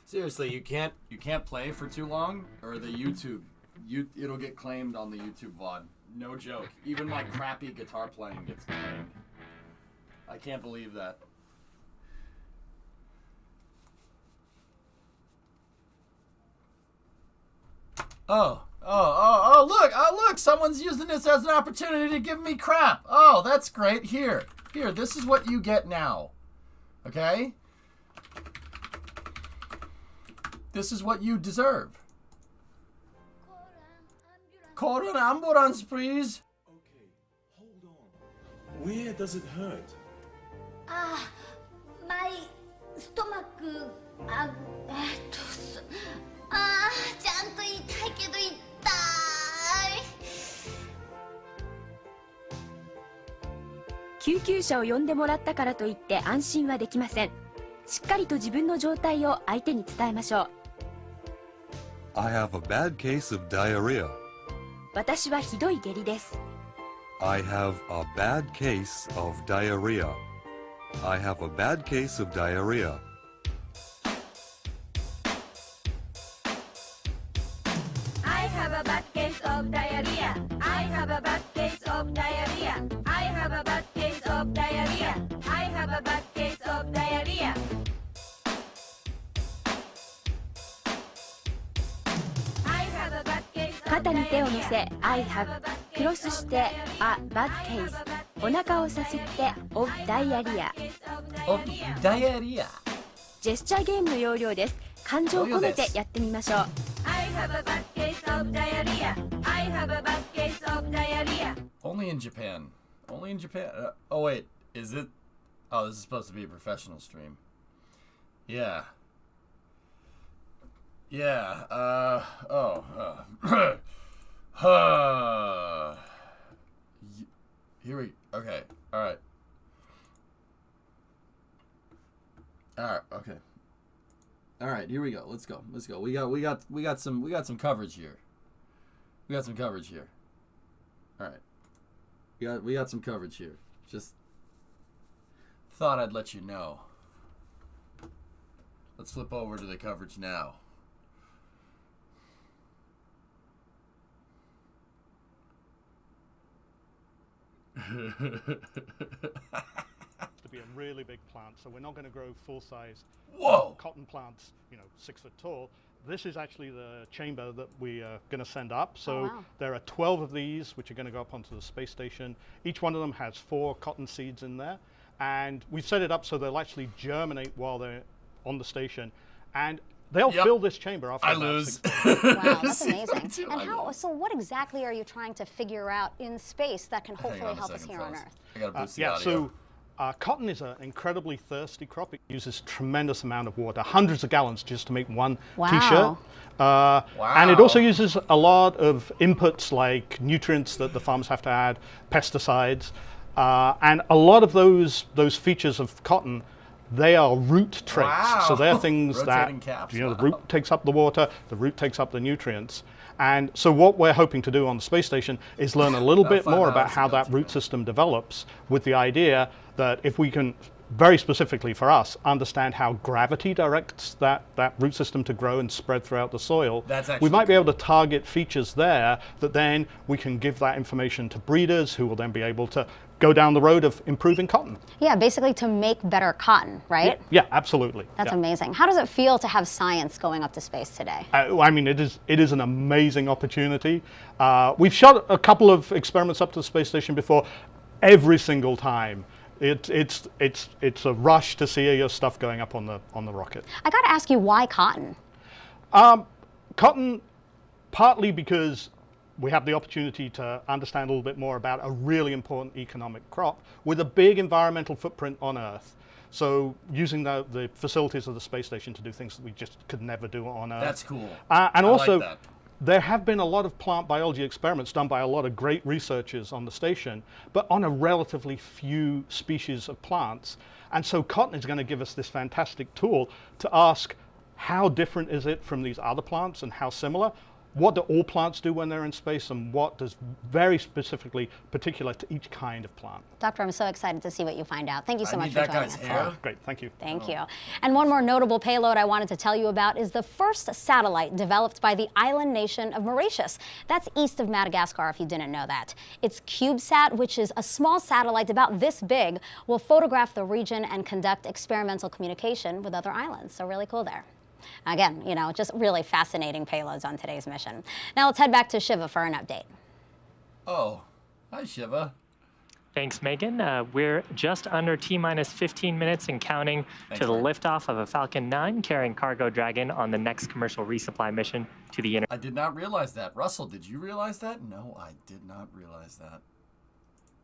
Seriously, you can't play for too long, or the it'll get claimed on the YouTube VOD. No joke. Even my crappy guitar playing gets claimed. I can't believe that. Oh, look, someone's using this as an opportunity to give me crap. Oh, that's great. Here, this is what you get now. Okay? This is what you deserve. Call an ambulance, please. Okay, hold on. Where does it hurt? My stomach. ちゃんと痛いけど痛い。救急車を呼んでもらったからといって安心はできません。しっかりと自分の状態を相手に伝えましょう。I have a bad case of diarrhea. 私はひどい下痢です。I have a bad case of diarrhea. I have a bad case of diarrhea. I have a bad case of diarrhea. I have a bad case of diarrhea. I have a bad case of diarrhea. I have a bad case of diarrhea. 肩に手を乗せ I have クロスして A bad case お腹をさすって of diarrhea Of diarrhea. ジェスチャーゲームの要領です。感情を込めてやってみましょう。 I have a bad case of diarrhea. I have a bad case of diarrhea. Only in Japan. Only in Japan. Oh wait, is it? Oh, this is supposed to be a professional stream. Yeah. Yeah. Here we. Okay. All right. Okay. All right. Here we go. Let's go. We got some coverage here. We got some coverage here. All right. We got some coverage here. Just thought I'd let you know. Let's flip over to the coverage now. To be a really big plant, so we're not going to grow full-size cotton plants, 6 foot tall. This is actually the chamber that we are going to send up. So there are 12 of these which are going to go up onto the space station. Each one of them has 4 cotton seeds in there, and we've set it up so they'll actually germinate while they're on the station, and they'll fill this chamber after about lose. 6 months. Wow, that's amazing. And so what exactly are you trying to figure out in space that can hopefully help us here on Earth? I gotta boost the audio. So cotton is an incredibly thirsty crop. It uses tremendous amount of water, hundreds of gallons just to make one t-shirt. And it also uses a lot of inputs like nutrients that the farmers have to add, pesticides, and a lot of those features of cotton, they are root traits. So they're things that the root takes up the water, the root takes up the nutrients. And so what we're hoping to do on the space station is learn a little bit more about how that root system develops, with the idea that if we can, very specifically for us, understand how gravity directs that root system to grow and spread throughout the soil, we might be able to target features there that then we can give that information to breeders who will then be able to go down the road of improving cotton. Yeah, basically to make better cotton, right? Yeah, absolutely. That's amazing. How does it feel to have science going up to space today? I mean, it is an amazing opportunity. We've shot a couple of experiments up to the space station before. Every single time, it's a rush to see your stuff going up on the rocket. I got to ask you, why cotton? Cotton, partly because we have the opportunity to understand a little bit more about a really important economic crop with a big environmental footprint on Earth. So using the facilities of the space station to do things that we just could never do on Earth. That's cool. And also, like that. There have been a lot of plant biology experiments done by a lot of great researchers on the station, but on a relatively few species of plants. And so cotton is going to give us this fantastic tool to ask, how different is it from these other plants and how similar? what do all plants do when they're in space, and what does very specifically particular to each kind of plant. Doctor, I'm so excited to see what you find out. Thank you so much need for that joining guy's us hair. today. Great, thank you. Thank you. And one more notable payload I wanted to tell you about is the first satellite developed by the island nation of Mauritius. That's east of Madagascar, if you didn't know that. It's CubeSat, which is a small satellite about this big, will photograph the region and conduct experimental communication with other islands. So really cool there. Again, you know, just really fascinating payloads on today's mission. Now let's head back to Shiva for an update. Oh, hi Shiva. Thanks, Megan. We're just under T-minus 15 minutes and counting to the liftoff of a Falcon 9 carrying Cargo Dragon on the next commercial resupply mission to the I did not realize that. Russell, did you realize that? No, I did not realize that.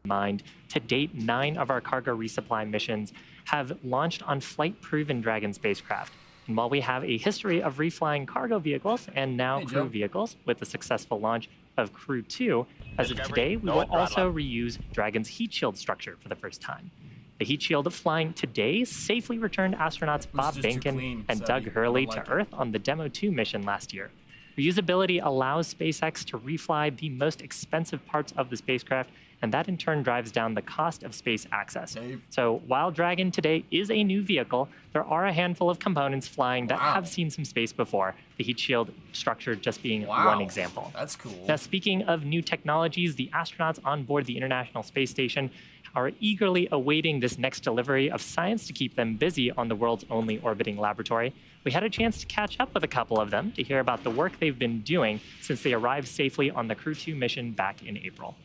Mind. To date, 9 of our cargo resupply missions have launched on flight-proven Dragon spacecraft. And while we have a history of reflying cargo vehicles and now crew vehicles with the successful launch of Crew 2, as of today, we will also reuse Dragon's heat shield structure for the first time. The heat shield flying today safely returned astronauts Bob Behnken and Doug Hurley to Earth on the Demo 2 mission last year. Reusability allows SpaceX to refly the most expensive parts of the spacecraft, and that in turn drives down the cost of space access. So while Dragon today is a new vehicle, there are a handful of components flying that have seen some space before, the heat shield structure just being one example. That's cool. Now, speaking of new technologies, the astronauts on board the International Space Station are eagerly awaiting this next delivery of science to keep them busy on the world's only orbiting laboratory. We had a chance to catch up with a couple of them to hear about the work they've been doing since they arrived safely on the Crew 2 mission back in April.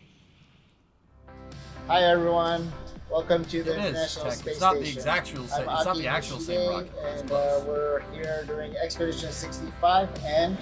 Hi everyone, welcome to the International Space It's not Station. The actual same, it's not the actual same rocket. And we're here doing Expedition 65, and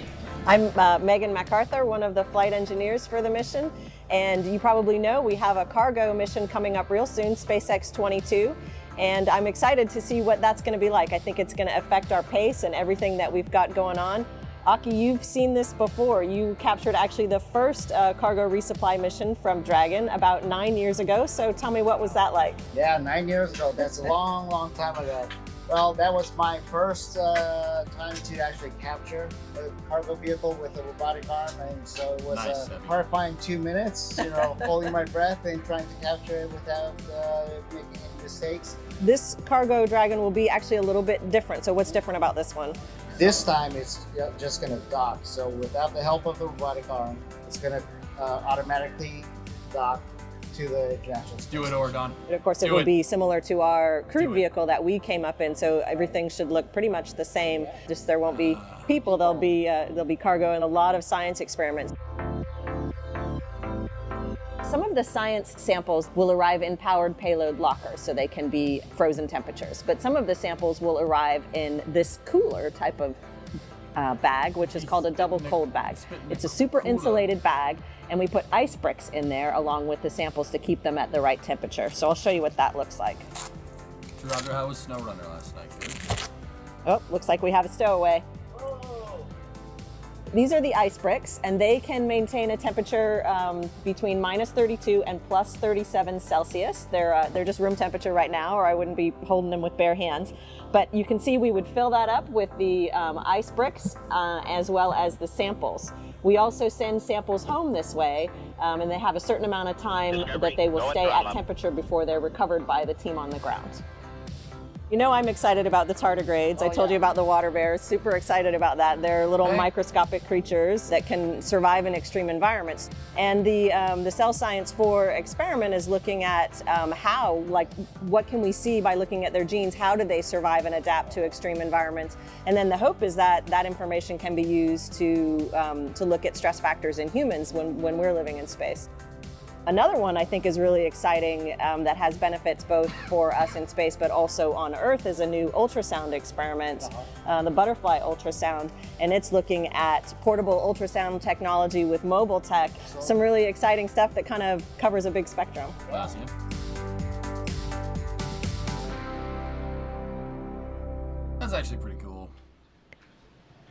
I'm Megan MacArthur, one of the flight engineers for the mission. And you probably know we have a cargo mission coming up real soon, SpaceX 22. And I'm excited to see what that's going to be like. I think it's going to affect our pace and everything that we've got going on. Aki, you've seen this before. You captured actually the first cargo resupply mission from Dragon about 9 years ago. So tell me, what was that like? Yeah, 9 years ago. That's a long, long time ago. Well, that was my first time to actually capture a cargo vehicle with a robotic arm, and so it was a horrifying 2 minutes, you know, holding my breath and trying to capture it without making any mistakes. This Cargo Dragon will be actually a little bit different. So what's different about this one? This time it's just going to dock. So without the help of the robotic arm, it's going to automatically dock to the International Space Do it, Oregon. And of course, it will be similar to our crewed vehicle that we came up in. So everything should look pretty much the same. Just there won't be people. There'll be cargo and a lot of science experiments. Some of the science samples will arrive in powered payload lockers, so they can be frozen temperatures. But some of the samples will arrive in this cooler type of bag, which is called a double cold bag. It's a super insulated bag, and we put ice bricks in there along with the samples to keep them at the right temperature. So I'll show you what that looks like. Roger, how was SnowRunner last night? Good? Oh, looks like we have a stowaway. These are the ice bricks, and they can maintain a temperature between minus 32 and plus 37 Celsius. They're just room temperature right now, or I wouldn't be holding them with bare hands. But you can see we would fill that up with the ice bricks as well as the samples. We also send samples home this way, and they have a certain amount of time that they will stay at temperature before they're recovered by the team on the ground. You know I'm excited about the tardigrades. I told you about the water bears. Super excited about that. They're little microscopic creatures that can survive in extreme environments. And the cell science for experiment is looking at what can we see by looking at their genes? How do they survive and adapt to extreme environments? And then the hope is that that information can be used to look at stress factors in humans when we're living in space. Another one I think is really exciting that has benefits both for us in space but also on Earth is a new ultrasound experiment, the butterfly ultrasound, and it's looking at portable ultrasound technology with mobile tech. Some really exciting stuff that kind of covers a big spectrum. Awesome. That's actually pretty cool.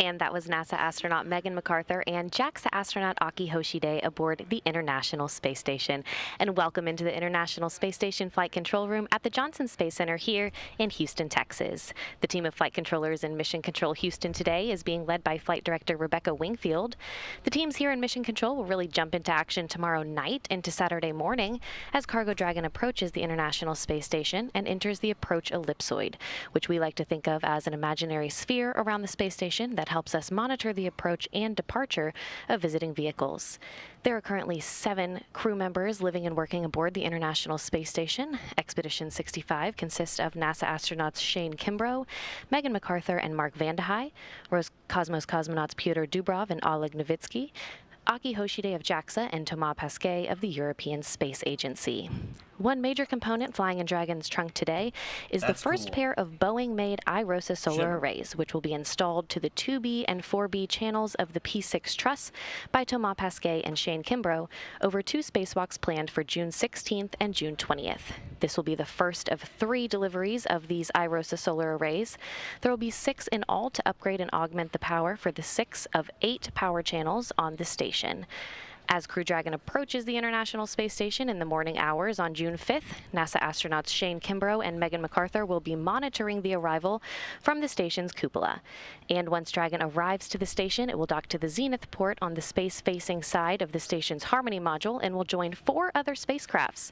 And that was NASA astronaut Megan MacArthur and JAXA astronaut Aki Hoshide aboard the International Space Station. And welcome into the International Space Station Flight Control Room at the Johnson Space Center here in Houston, Texas. The team of flight controllers in Mission Control Houston today is being led by Flight Director Rebecca Wingfield. The teams here in Mission Control will really jump into action tomorrow night into Saturday morning as Cargo Dragon approaches the International Space Station and enters the approach ellipsoid, which we like to think of as an imaginary sphere around the space station that helps us monitor the approach and departure of visiting vehicles. There are currently 7 crew members living and working aboard the International Space Station. Expedition 65 consists of NASA astronauts Shane Kimbrough, Megan MacArthur, and Mark Vandehei, Roscosmos cosmonauts Pyotr Dubrov and Oleg Novitsky, Aki Hoshide of JAXA, and Thomas Pesquet of the European Space Agency. One major component flying in Dragon's trunk today is the first pair of Boeing-made iROSA solar arrays, which will be installed to the 2B and 4B channels of the P6 truss by Thomas Pesquet and Shane Kimbrough over 2 spacewalks planned for June 16th and June 20th. This will be the first of 3 deliveries of these iROSA solar arrays. There will be 6 in all to upgrade and augment the power for the 6 of 8 power channels on the station. As Crew Dragon approaches the International Space Station in the morning hours on June 5th, NASA astronauts Shane Kimbrough and Megan MacArthur will be monitoring the arrival from the station's cupola. And once Dragon arrives to the station, it will dock to the Zenith port on the space-facing side of the station's Harmony module and will join 4 other spacecrafts: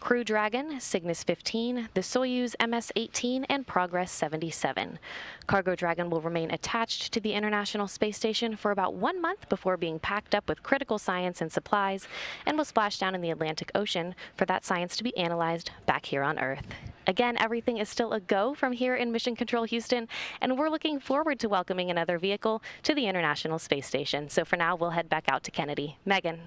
Crew Dragon, Cygnus 15, the Soyuz MS-18, and Progress 77. Cargo Dragon will remain attached to the International Space Station for about 1 month before being packed up with critical science and supplies and will splash down in the Atlantic Ocean for that science to be analyzed back here on Earth. Again, everything is still a go from here in Mission Control Houston, and we're looking forward to welcoming another vehicle to the International Space Station. So for now, we'll head back out to Kennedy. Megan.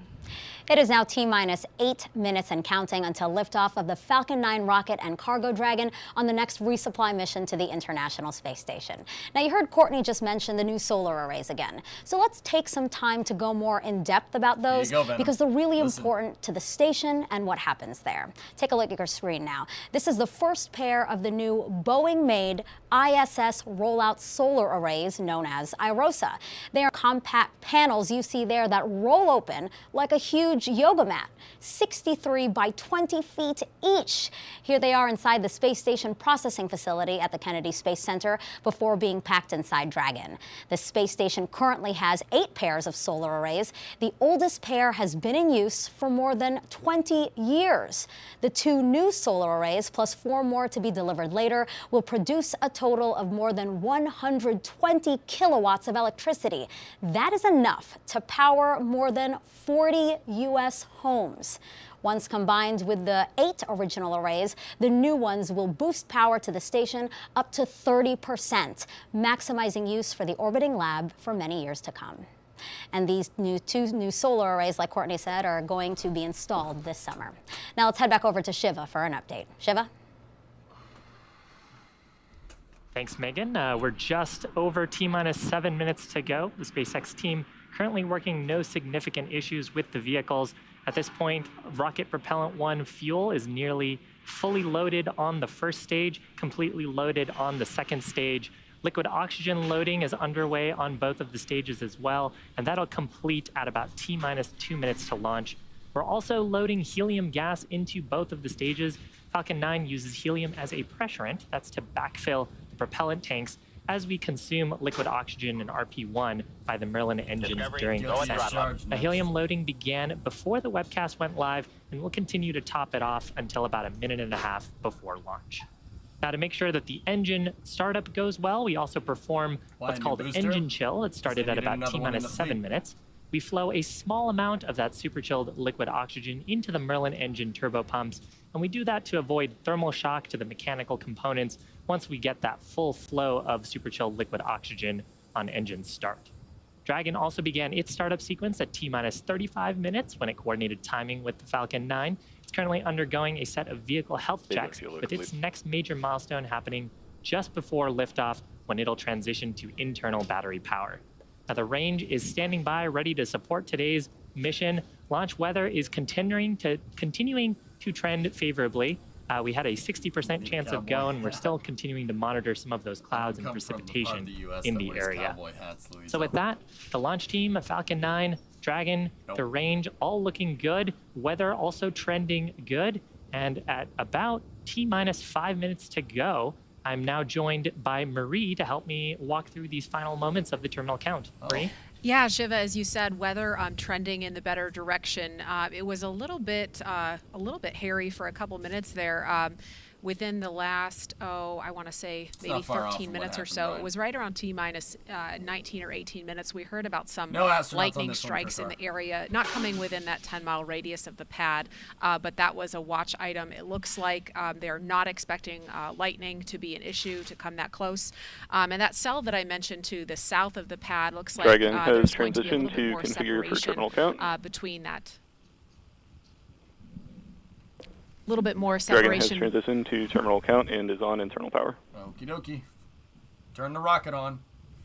It is now T-minus 8 minutes and counting until liftoff of the Falcon 9 rocket and Cargo Dragon on the next resupply mission to the International Space Station. Now, you heard Courtney just mention the new solar arrays again. So let's take some time to go more in depth about those because they're really important to the station and what happens there. Take a look at your screen now. This is the first pair of the new Boeing-made ISS rollout solar arrays known as iROSA. They are compact panels you see there that roll open like a huge yoga mat, 63 by 20 feet each. Here they are inside the space station processing facility at the Kennedy Space Center before being packed inside Dragon. The space station currently has 8 pairs of solar arrays. The oldest pair has been in use for more than 20 years. The 2 new solar arrays, plus 4 more to be delivered later, will produce a total of more than 120 kilowatts of electricity. That is enough to power more than 40 U.S. homes. Once combined with the 8 original arrays, the new ones will boost power to the station up to 30%, maximizing use for the orbiting lab for many years to come. And these 2 new solar arrays, like Courtney said, are going to be installed this summer. Now let's head back over to Shiva for an update. Shiva? Thanks, Megan. We're just over T-minus 7 minutes to go. The SpaceX team currently working no significant issues with the vehicles. At this point, Rocket Propellant 1 fuel is nearly fully loaded on the first stage, completely loaded on the second stage. Liquid oxygen loading is underway on both of the stages as well, and that'll complete at about T-minus 2 minutes to launch. We're also loading helium gas into both of the stages. Falcon 9 uses helium as a pressurant, that's to backfill the propellant tanks as we consume liquid oxygen and RP1 by the Merlin engines during the session. The helium loading began before the webcast went live, and we'll continue to top it off until about 1.5 minutes before launch. Now, to make sure that the engine startup goes well, we also perform what's called engine chill. It started at about T-minus 7 minutes. We flow a small amount of that super chilled liquid oxygen into the Merlin engine turbo pumps, and we do that to avoid thermal shock to the mechanical components once we get that full flow of super chilled liquid oxygen on engine start. Dragon also began its startup sequence at T-minus 35 minutes when it coordinated timing with the Falcon 9. It's currently undergoing a set of vehicle health checks, with its next major milestone happening just before liftoff when it'll transition to internal battery power. Now, the range is standing by, ready to support today's mission. Launch weather is continuing to trend favorably. we had a 60% chance of go, and we're still continuing to monitor some of those clouds and Comes from the part of precipitation the US in that the wears area. cowboy hats, Louisa. So with that, the launch team, a Falcon 9, Dragon, the range, all looking good. Weather also trending good. And at about T-minus 5 minutes to go, I'm now joined by Marie to help me walk through these final moments of the terminal count. Marie? Yeah, Shiva, as you said, weather trending in the better direction. It was a little bit hairy for a couple minutes there. Within the last, I want to say maybe 13 minutes or so. It was right around T-minus 19 or 18 minutes. We heard about some lightning strikes in the area, not coming within that 10-mile radius of the pad, but that was a watch item. It looks like they're not expecting lightning to be an issue to come that close. And that cell that I mentioned to the south of the pad looks like Dragon has there's going to be a transitioned little bit to more configure for separation terminal count. between that. Little bit more Dragon has separation. transitioned to terminal count and is on internal power. Okie dokie. Turn the rocket on.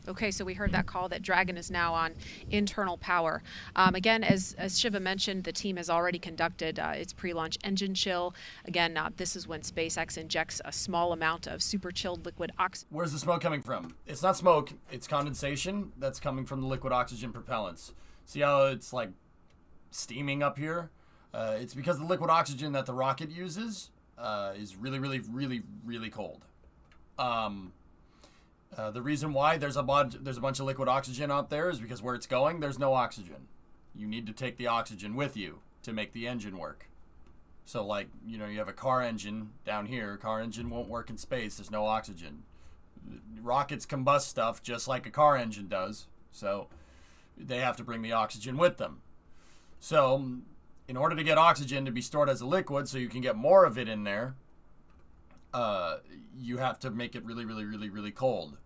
Okay, so we heard that call that Dragon is now on internal power. Again, as Shiva mentioned, the team has already conducted its pre-launch engine chill. Again, this is when SpaceX injects a small amount of super chilled liquid oxygen. Where's the smoke coming from? It's not smoke, it's condensation that's coming from the liquid oxygen propellants. See how it's like steaming up here? It's because the liquid oxygen that the rocket uses is really, really, really, really cold. The reason why there's a bunch of liquid oxygen out there is because where it's going, there's no oxygen. You need to take the oxygen with you to make the engine work. So like, you have a car engine down here. Car engine won't work in space. There's no oxygen. Rockets combust stuff just like a car engine does. So they have to bring the oxygen with them. So in order to get oxygen to be stored as a liquid so you can get more of it in there, you have to make it really, really, really, really cold.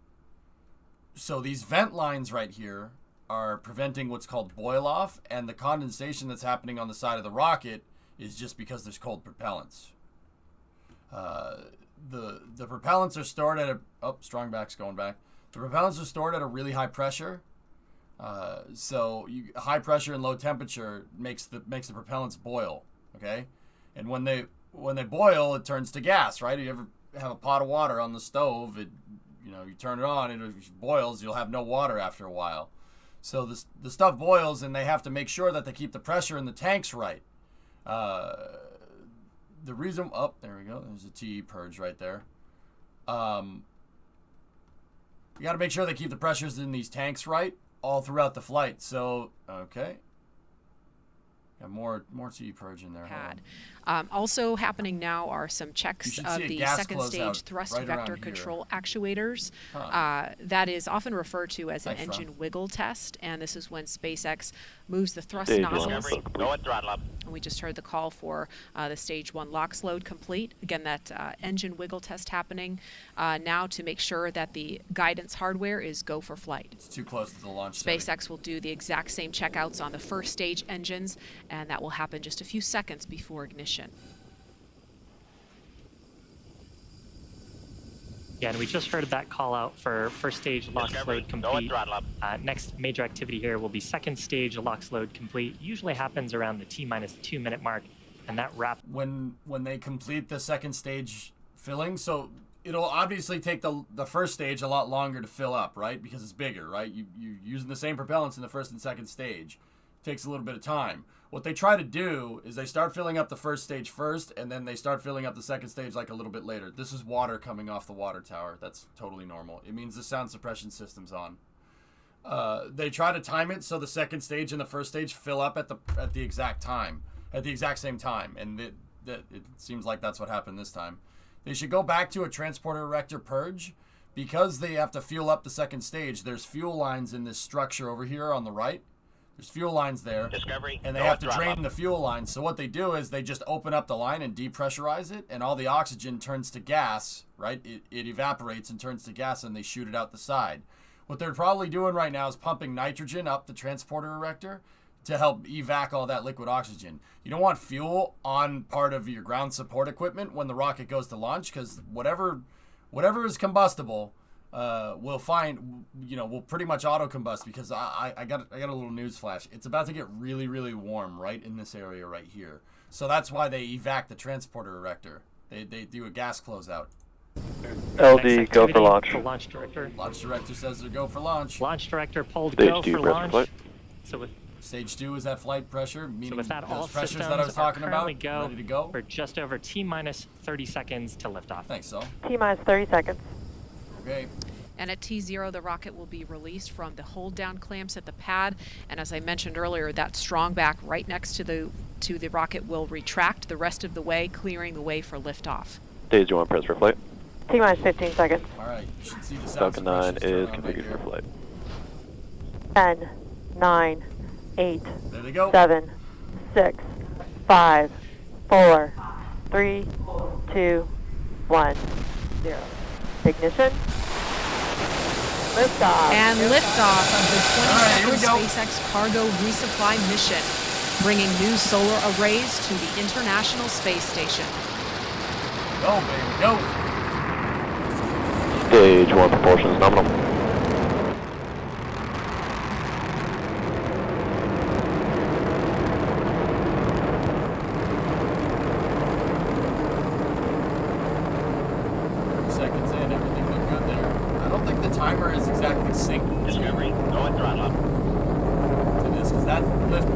So these vent lines right here are preventing what's called boil off, and the condensation that's happening on the side of the rocket is just because there's cold propellants. The propellants are stored at strong back's going back. The propellants are stored at a really high pressure. So high pressure and low temperature makes the propellants boil, okay? And when they boil, it turns to gas, right? You ever have a pot of water on the stove? You turn it on, and if it boils, you'll have no water after a while. So the stuff boils, and they have to make sure that they keep the pressure in the tanks right. The reason, there we go. There's a TE purge right there. You got to make sure they keep the pressures in these tanks right all throughout the flight. So, okay. Got more TE purge in there. Also happening now are some checks of the second stage thrust right vector control actuators. That is often referred to as an engine wiggle test, and this is when SpaceX moves the thrust nozzles. Go at throttle up. And we just heard the call for the stage 1 LOX load complete. Again, that engine wiggle test happening now to make sure that the guidance hardware is go for flight. It's too close to the launch SpaceX will do the exact same checkouts on the first stage engines, and that will happen just a few seconds before ignition. Yeah, and we just heard that call out for first stage LOX load complete. Next major activity here will be second stage LOX load complete. Usually happens around the T-minus 2 minute mark, and that wrap. When they complete the second stage filling, so it'll obviously take the first stage a lot longer to fill up, right? Because it's bigger, right? You're using the same propellants in the first and second stage. It takes a little bit of time. What they try to do is they start filling up the first stage first, and then they start filling up the second stage like a little bit later. This is water coming off the water tower. That's totally normal. It means the sound suppression system's on. They try to time it so the second stage and the first stage fill up at the exact time, at the exact same time, and it seems like that's what happened this time. They should go back to a transporter erector purge. Because they have to fuel up the second stage, there's fuel lines in this structure over here on the right. There's fuel lines there, and they have to drain the fuel lines. So what they do is they just open up the line and depressurize it, and all the oxygen turns to gas, right? It evaporates and turns to gas, and they shoot it out the side. What they're probably doing right now is pumping nitrogen up the transporter erector to help evac all that liquid oxygen. You don't want fuel on part of your ground support equipment when the rocket goes to launch, because whatever is combustible will pretty much auto combust, because I got a little news flash. It's about to get really, really warm right in this area right here. So that's why they evac the transporter erector. They do a gas closeout. LD, go for launch. The launch director. Launch director says to go for launch. Launch director pulled Stage go 2, for press launch. flight. So with Stage 2 is at flight pressure, meaning with that, all those pressures systems that I was talking are about. currently go. Ready to go. We're just over T-minus 30 seconds to liftoff. Thanks, so. T-minus 30 seconds. Okay. And at T0, the rocket will be released from the hold down clamps at the pad. And as I mentioned earlier, that strong back right next to the rocket will retract the rest of the way, clearing the way for liftoff. Stage 1, press for flight. T-minus 15 seconds. All right, you should see the sound Falcon 9 suppressions is turn on configured right for flight. 10, 9, 8, There they go. 7, 6, 5, 4, 3, 2, 1, 0. Ignition. Liftoff. And liftoff of the here we 22nd go. SpaceX cargo resupply mission, bringing new solar arrays to the International Space Station. Go, baby, go. Stage 1, propulsion is nominal. Seconds in, everything looked good there. I don't think the timer is exactly synced. Discovery, go and throttle up. To this, because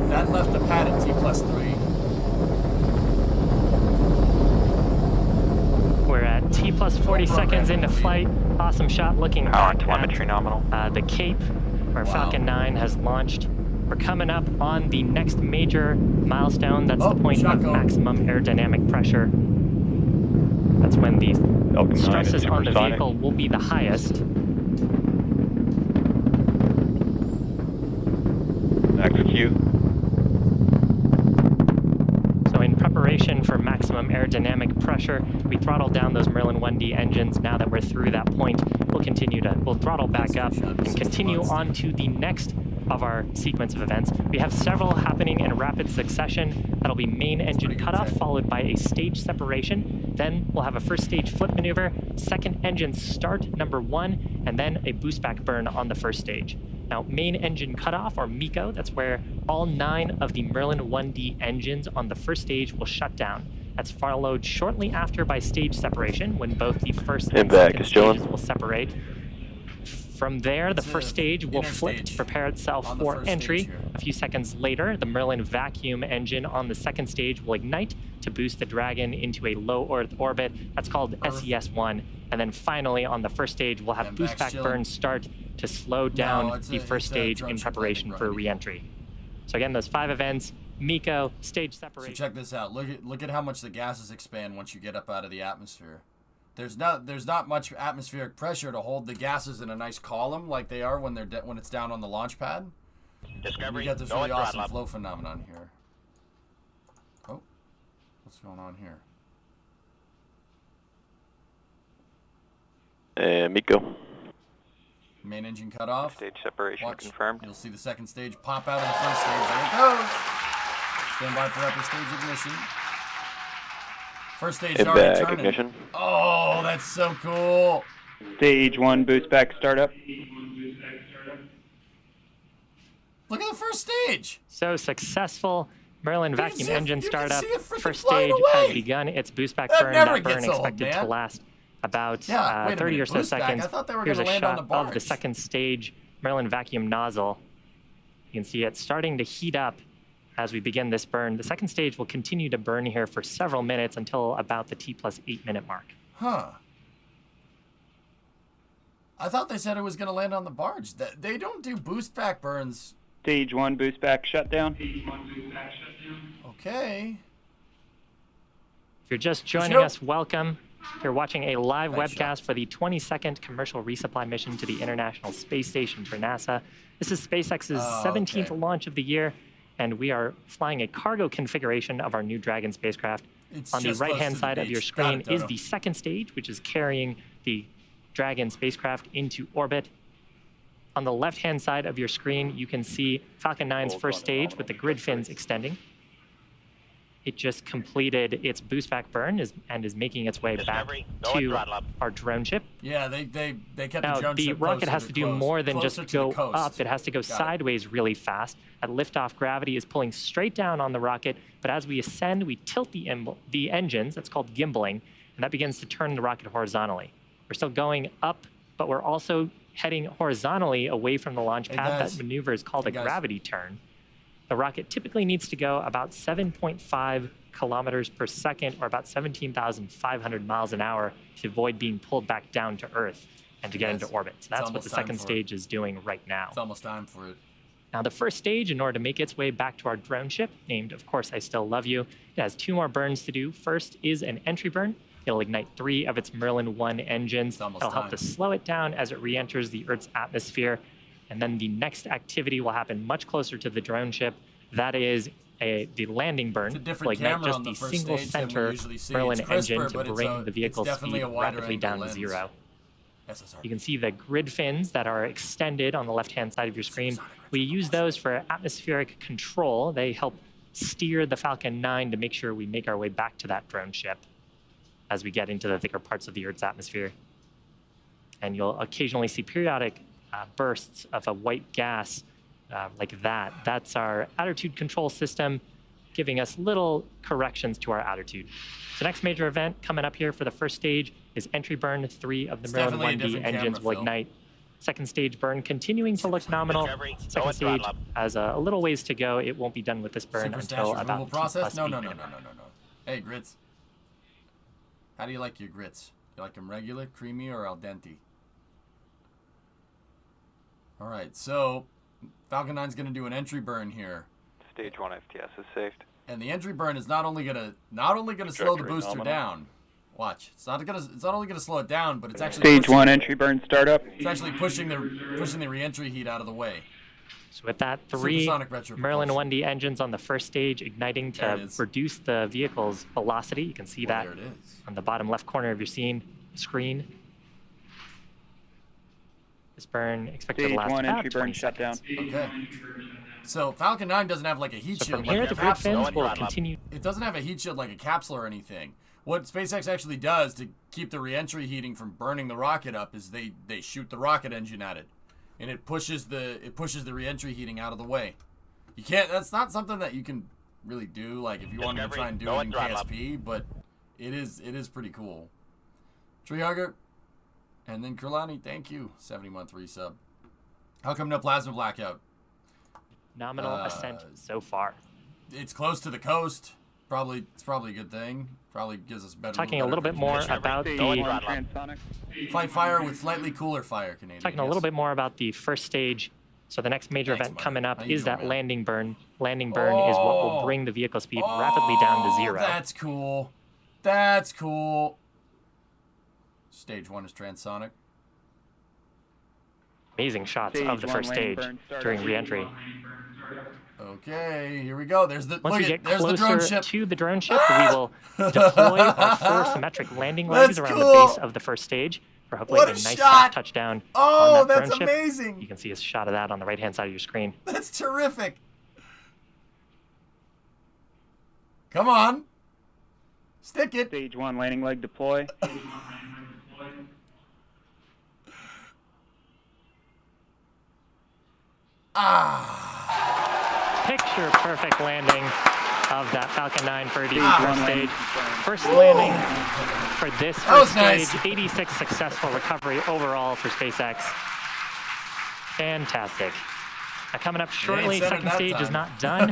that left the pad at T+3. We're at T+40 seconds into flight. Awesome shot looking Power and back telemetry nominal. at the Cape, where Falcon 9 has launched. We're coming up on the next major milestone. That's the point of maximum aerodynamic pressure. That's when the Falcon 9 is stresses on the supersonic. vehicle will be the highest. Execute. So in preparation for maximum aerodynamic pressure, we throttled down those Merlin 1D engines. Now that we're through that point, we'll throttle back up and continue on to the next of our sequence of events. We have several happening in rapid succession. That'll be main engine cutoff, followed by a stage separation. Then we'll have a first stage flip maneuver, second engine start, number 1, and then a boost back burn on the first stage. Now, main engine cutoff, or MECO, that's where all 9 of the Merlin 1D engines on the first stage will shut down. That's followed shortly after by stage separation, when both the first and second stages will separate. From there, the first stage will flip to prepare itself for entry. A few seconds later, the Merlin vacuum engine on the second stage will ignite to boost the Dragon into a low Earth orbit. That's called SES-1. And then finally, on the first stage, we'll have boost back burn start to slow down the first stage in preparation for re-entry. So again, those 5 events: MECO, stage separation. So check this out. Look at how much the gases expand once you get up out of the atmosphere. There's not much atmospheric pressure to hold the gases in a nice column like they are when when it's down on the launch pad. Discovery, You get this go really and awesome throttle up. flow phenomenon here. Oh, what's going on here? MECO. Main engine cut off. Stage separation confirmed. You'll see the second stage pop out of the first stage. There it goes. Stand by for upper stage ignition. First stage already turning. Ignition. Oh, that's so cool. Stage 1 boost back startup. Look at the first stage. So successful. Merlin vacuum engine startup. First flying stage away. has begun its boost back That burn. never That burn gets old, expected to man. last about Wait a 30 or minute, so boost back? seconds. I thought they were Here's gonna a land shot on the of the barge. second stage Merlin vacuum nozzle. You can see it starting to heat up as we begin this burn. The second stage will continue to burn here for several minutes until about the T+8 minute mark. Huh. I thought they said it was going to land on the barge. They don't do boost back burns. Stage 1 boost back shutdown. Okay. If you're just joining us, welcome. You're watching a live webcast for the 22nd commercial resupply mission to the International Space Station for NASA. This is SpaceX's 17th launch of the year, and we are flying a cargo configuration of our new Dragon spacecraft. It's On the just close right-hand to the side of your beach. Got screen it, is Dodo. the second stage, which is carrying the Dragon spacecraft into orbit. On the left-hand side of your screen, you can see Falcon 9's first stage with the grid fins extending. It just completed its boost back burn and is making its way back to our drone ship. Yeah, they kept Now, the drone the ship rocket has to do more than just closer to the go coast. up. It has to go Got it. sideways really fast. At liftoff, gravity is pulling straight down on the rocket, but as we ascend, we tilt the engines, that's called gimbaling, and that begins to turn the rocket horizontally. We're still going up, but we're also heading horizontally away from the launch pad. That maneuver is called a gravity turn. The rocket typically needs to go about 7.5 kilometers per second, or about 17,500 miles an hour, to avoid being pulled back down to Earth and to get into orbit. So that's what the second stage is doing right now. It's almost time for it. Now, the first stage, in order to make its way back to our drone ship, named, of course, I Still Love You, it has 2 more burns to do. First is an entry burn. It'll ignite 3 of its Merlin 1 engines. It'll help to slow it down as it re-enters the Earth's atmosphere. And then the next activity will happen much closer to the drone ship. That is the landing burn. Will ignite just the single center Merlin engine to bring the vehicle's speed rapidly down to 0. You can see the grid fins that are extended on the left-hand side of your screen. We use those for atmospheric control. They help steer the Falcon 9 to make sure we make our way back to that drone ship as we get into the thicker parts of the Earth's atmosphere. And you'll occasionally see periodic bursts of a white gas like that. That's our attitude control system, giving us little corrections to our attitude. So next major event coming up here for the first stage is entry burn. 3 of the Merlin 1D engines will ignite. Second stage burn continuing to look nominal. Second stage has a little ways to go. It won't be done with this burn until about process. No. Hey, grits. How do you like your grits? You like them regular, creamy, or al dente? All right, so Falcon 9's going to do an entry burn here. Stage 1 FTS is saved. And the entry burn is not only gonna slow the booster down. Watch, it's not only gonna slow it down, but it's actually Stage 1 entry burn startup. It's actually pushing the re-entry heat out of the way. So with that, 3 Merlin 1D engines on the first stage igniting to reduce the vehicle's velocity. You can see that on the bottom left corner of your screen. This burn expected to last Stage 1 about entry 20 burn shut down. Okay. So Falcon 9 doesn't have like a heat shield like a capsule. Continue. It doesn't have a heat shield like a capsule or anything. What SpaceX actually does to keep the re-entry heating from burning the rocket up is they shoot the rocket engine at it, and it pushes the re-entry heating out of the way. You can't. That's not something that you can really do. Like if you wanted to try and do it in KSP, but it is pretty cool. Tree Hugger, and then Kurlani, thank you. 70-month resub. How come no plasma blackout? Nominal ascent so far. It's close to the coast. It's probably a good thing. Probably gives us better. Talking a little bit more about the fight fire with slightly cooler fire. Canadian. Talking a little bit more about the first stage. So the next major event coming up is that landing burn. Landing burn is what will bring the vehicle speed rapidly down to 0. That's cool. That's cool. Stage 1 is transonic. Amazing shots of the first stage during re-entry. Okay, here we go. There's the Once we get there's closer the drone ship. to the drone ship, we will deploy our 4 symmetric landing legs around the base of the first stage for hopefully a nice soft touchdown on that drone ship. Amazing. You can see a shot of that on the right-hand side of your screen. That's terrific. Come on. Stick it. Stage 1 landing leg deploy. Picture perfect landing of that Falcon 9 for the first stage. First landing for this first stage. 86 successful recovery overall for SpaceX. Fantastic. Now coming up shortly, second stage is not done.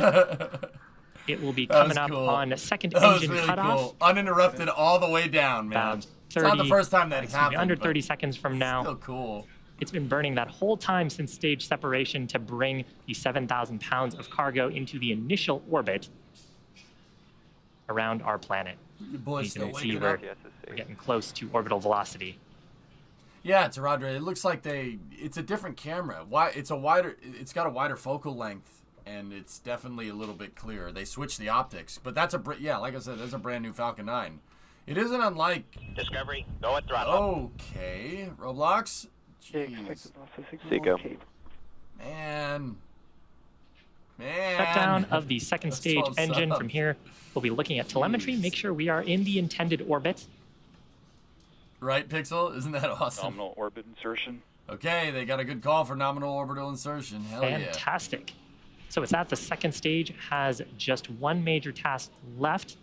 It will be coming up on second engine cutoff. Cool. Uninterrupted all the way down, man. It's not the first time that happened. Under 30 seconds from now. Still cool. It's been burning that whole time since stage separation to bring the 7,000 pounds of cargo into the initial orbit around our planet. You can see we're getting close to orbital velocity. Yeah, it's a Rodri. It looks like it's a different camera. It's got a wider focal length, and it's definitely a little bit clearer. They switched the optics, but like I said, that's a brand new Falcon 9. It isn't unlike Discovery, go at throttle. Okay, Roblox. Jeez. Seco. Man. Shutdown of the second stage engine. From here, we'll be looking at telemetry, make sure we are in the intended orbit. Right, Pixel? Isn't that awesome? Nominal orbit insertion. Okay, they got a good call for nominal orbital insertion. Hell yeah. Fantastic. So with that, the second stage has just one major task left.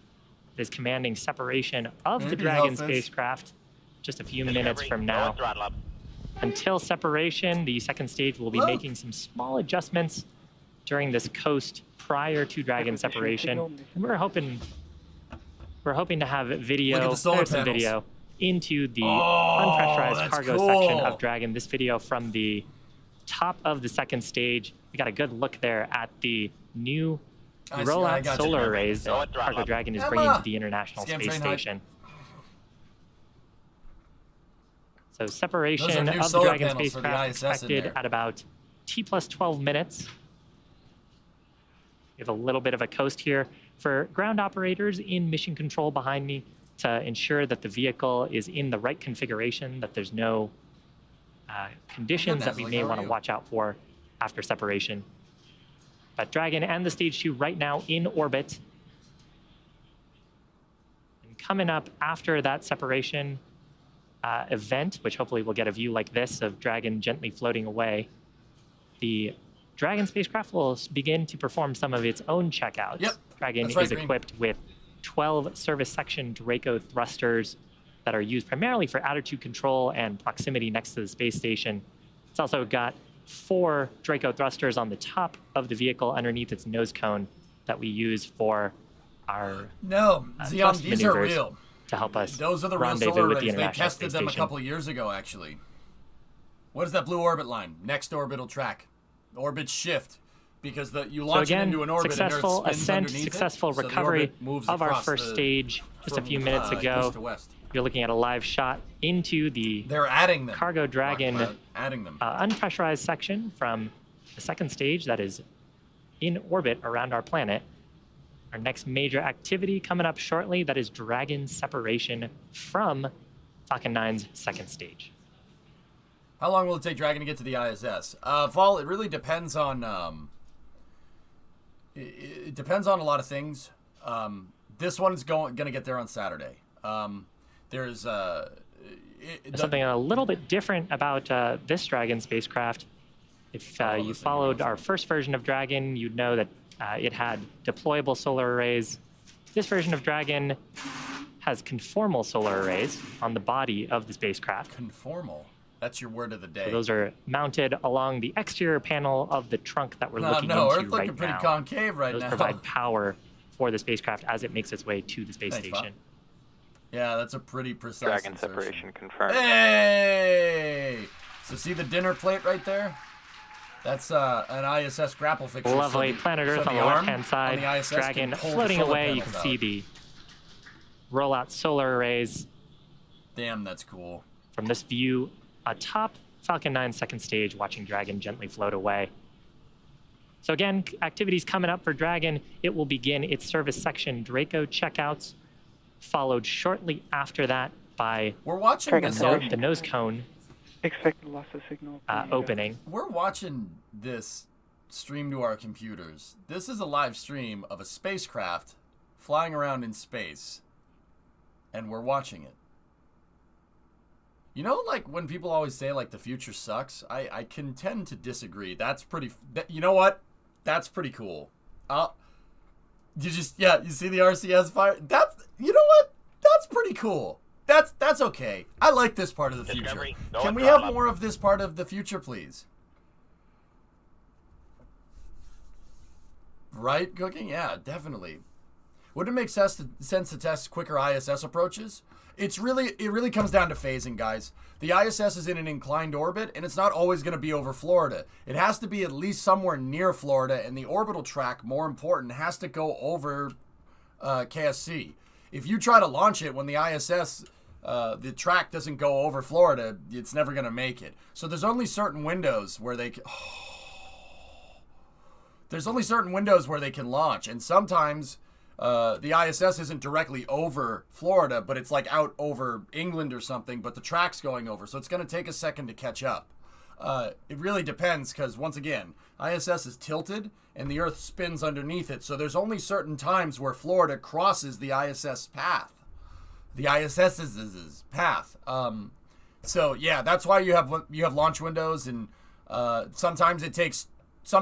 is commanding separation of the Dragon spacecraft just a few minutes from now. Until separation, the second stage will be making some small adjustments during this coast prior to Dragon separation. And we're hoping to have video, some video into the unpressurized cargo section of Dragon. This video from the top of the second stage. We got a good look there at the new rollout solar arrays that Cargo Dragon is bringing to the International Space Station. So separation of the Dragon spacecraft expected at about T+12 minutes. We have a little bit of a coast here for ground operators in mission control behind me to ensure that the vehicle is in the right configuration, that there's no conditions that we may want to watch out for after separation. But Dragon and the Stage 2 right now in orbit. And coming up after that separation event, which hopefully we'll get a view like this of Dragon gently floating away, the Dragon spacecraft will begin to perform some of its own checkouts. Yep. Dragon is equipped with 12 service section Draco thrusters that are used primarily for attitude control and proximity next to the space station. It's also got 4 Draco thrusters on the top of the vehicle underneath its nose cone that we use for our Xeon, these are real. To help us Those are the real solar arrays. They tested them a couple of years ago, actually. What is that blue orbit line? Next orbital track. Orbit shift. Because you launch it into an orbit successful and Earth spins ascent, underneath successful it, so recovery moves of our across first stage just a few minutes ago. East to west. You're looking at a live shot into the Cargo Cargo Dragon unpressurized section from the second stage that is in orbit around our planet. Our next major activity coming up shortly, that is Dragon separation from Falcon 9's second stage. How long will it take Dragon to get to the ISS? Fall, it really depends on it depends on a lot of things. This one's going to get there on Saturday. There's something a little bit different about this Dragon spacecraft. If you followed our first version of Dragon, you'd know that it had deployable solar arrays. This version of Dragon has conformal solar arrays on the body of the spacecraft. Conformal? That's your word of the day. So those are mounted along the exterior panel of the trunk that we're looking into Earth's looking right pretty now. concave right those now. provide power for the spacecraft as it makes its way to the space station. Yeah, that's a pretty precise Dragon insertion. separation confirmed. Hey! So see the dinner plate right there? That's an ISS grapple fixture. Lovely planet Earth on the left-hand side. Dragon floating away. You can see the rollout solar arrays. Damn, that's cool. From this view atop Falcon 9's second stage, watching Dragon gently float away. So again, activities coming up for Dragon. It will begin its service section Draco checkouts, followed shortly after that by the nose cone Expect loss of signal. opening. We're watching this stream to our computers. This is a live stream of a spacecraft flying around in space, and we're watching it. You know, like when people always say like the future sucks, I can tend to disagree. That's pretty. You know what? That's pretty cool. You see the RCS fire? You know what? That's pretty cool. That's okay. I like this part of the future. Can we have more of this part of the future, please? Right, Cooking? Yeah, definitely. Would it make sense to test quicker ISS approaches? It really comes down to phasing, guys. The ISS is in an inclined orbit, and it's not always going to be over Florida. It has to be at least somewhere near Florida, and the orbital track, more important, has to go over KSC. If you try to launch it when the ISS, the track doesn't go over Florida, it's never going to make it. So there's only certain windows where they can launch, and sometimes the ISS isn't directly over Florida, but it's like out over England or something, but the track's going over, so it's going to take a second to catch up. It really depends, because once again, ISS is tilted and the Earth spins underneath it, so there's only certain times where Florida crosses the ISS path. The ISS's path. So yeah, that's why you have launch windows, and sometimes it takes a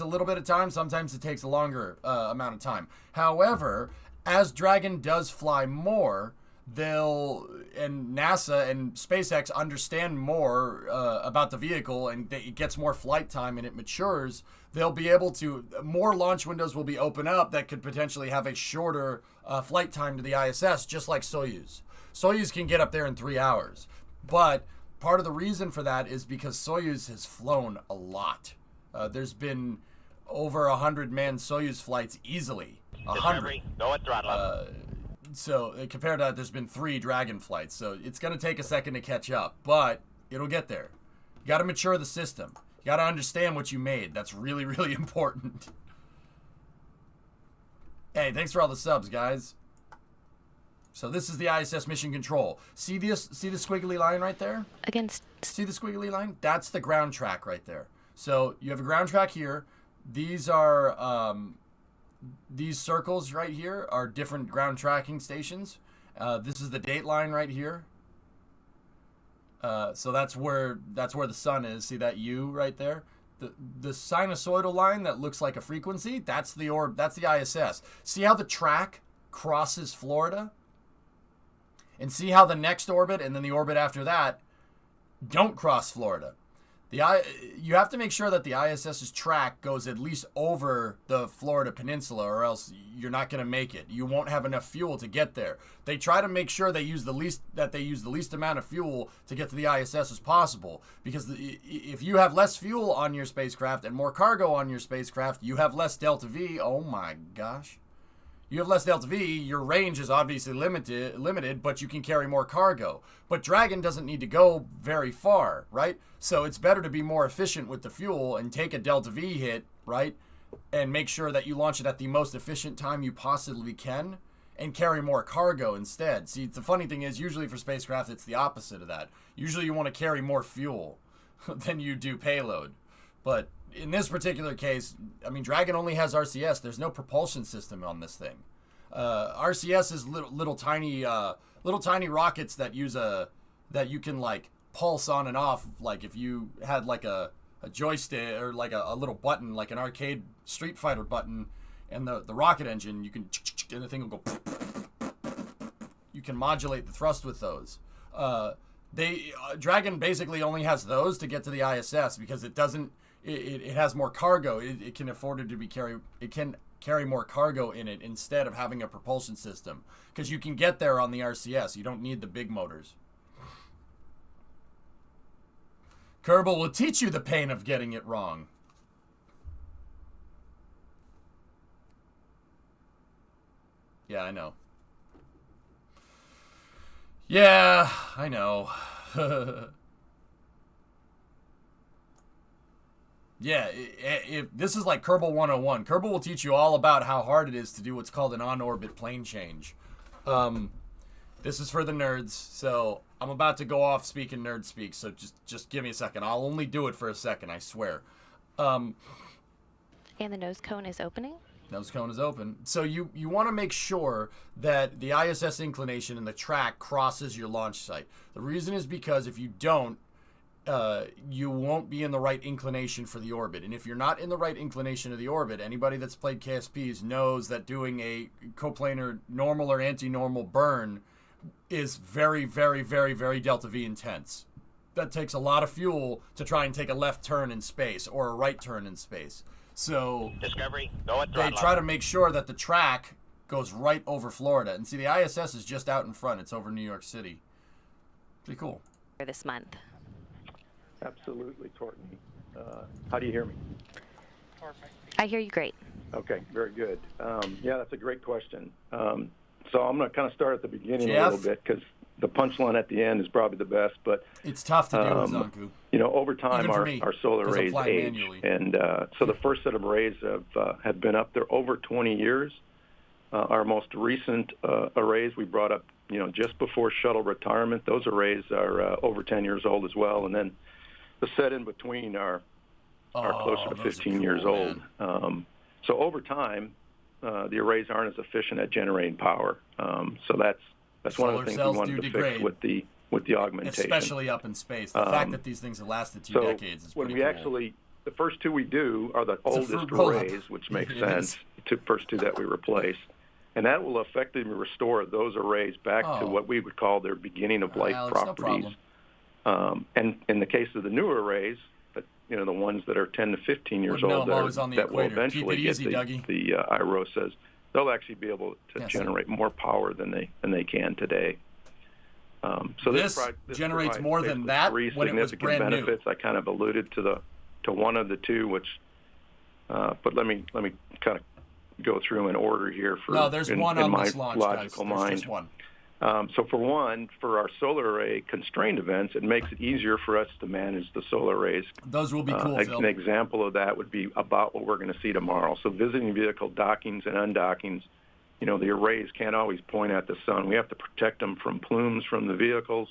little bit of time, sometimes it takes a longer amount of time. However, as Dragon does fly more, and NASA and SpaceX understand more about the vehicle, and it gets more flight time and it matures, they'll be able to, more launch windows will be open up that could potentially have a shorter flight time to the ISS, just like Soyuz. Soyuz can get up there in 3 hours, but part of the reason for that is because Soyuz has flown a lot. There's been over 100 manned Soyuz flights easily. 100. Go at throttle. So compared to that, there's been 3 Dragon flights. So it's going to take a second to catch up, but it'll get there. You got to mature the system. You got to understand what you made. That's really, really important. Hey, thanks for all the subs, guys. So this is the ISS mission control. See the squiggly line right there? See the squiggly line? That's the ground track right there. So you have a ground track here. These are these circles right here are different ground tracking stations. This is the date line right here. So that's where the sun is. See that U right there? The sinusoidal line that looks like a frequency, that's the orb, that's the ISS. See how the track crosses Florida? And see how the next orbit and then the orbit after that don't cross Florida. You have to make sure that the ISS's track goes at least over the Florida Peninsula, or else you're not going to make it. You won't have enough fuel to get there. They try to make sure they use the least amount of fuel to get to the ISS as possible, because if you have less fuel on your spacecraft and more cargo on your spacecraft, you have less delta V. Oh my gosh. You have less delta V, your range is obviously limited, but you can carry more cargo. But Dragon doesn't need to go very far, right? So it's better to be more efficient with the fuel and take a delta V hit, right? And make sure that you launch it at the most efficient time you possibly can and carry more cargo instead. See, the funny thing is, usually for spacecraft, it's the opposite of that. Usually you want to carry more fuel than you do payload. But in this particular case, I mean, Dragon only has RCS. There's no propulsion system on this thing. RCS is little tiny rockets that that you can like pulse on and off. Like if you had like a joystick or like a little button, like an arcade Street Fighter button, and the rocket engine, you can, and the thing will go. You can modulate the thrust with those. Dragon basically only has those to get to the ISS because it doesn't. It has more cargo. It can afford it to be It can carry more cargo in it instead of having a propulsion system, because you can get there on the RCS. You don't need the big motors. Kerbal will teach you the pain of getting it wrong. Yeah, I know. Yeah, I know. Yeah, if this is like Kerbal 101. Kerbal will teach you all about how hard it is to do what's called an on-orbit plane change. This is for the nerds, so I'm about to go off speaking nerd speak, so just give me a second. I'll only do it for a second, I swear. And the nose cone is opening? Nose cone is open. So you want to make sure that the ISS inclination and the track crosses your launch site. The reason is because if you don't, you won't be in the right inclination for the orbit. And if you're not in the right inclination of the orbit, anybody that's played KSPs knows that doing a coplanar normal or anti-normal burn is very, very, very, very delta V intense. That takes a lot of fuel to try and take a left turn in space or a right turn in space. So Discovery, go at they throttle. try to make sure that the track goes right over Florida. And see, the ISS is just out in front. It's over New York City. Pretty cool. This month. Absolutely, Courtney. How do you hear me? Perfect. I hear you great. Okay, very good. Yeah, that's a great question. So I'm going to kind of start at the beginning a little bit, because the punchline at the end is probably the best. But it's tough to do, Zanku. You know, over time, our solar arrays age, manually. and so the first set of arrays have been up there over 20 years. Our most recent arrays we brought up, you know, just before shuttle retirement. Those arrays are over 10 years old as well, and then the set in between are closer to 15 years old. So over time, the arrays aren't as efficient at generating power. So that's one of the things we wanted to fix with the augmentation, especially up in space. The fact that these things have lasted 2 decades is pretty cool. Actually, the first 2 we do are the oldest arrays, which makes sense. The first 2 that we replace. And that will effectively restore those arrays back to what we would call their beginning of life properties. And in the case of the newer arrays, the ones that are 10 to 15 years old that will eventually get the IROSAs, they'll actually be able to generate more power than they can today. So this generates more than that three when it was significant brand benefits. I kind of alluded to one of the two, which, but let me kind of go through in order here there's one on this launch, logical guys. There's mind. just one. So for one, for our solar array constrained events, it makes it easier for us to manage the solar arrays. Those will be cool, Phil. An example of that would be about what we're going to see tomorrow. So visiting vehicle dockings and undockings, the arrays can't always point at the sun. We have to protect them from plumes from the vehicles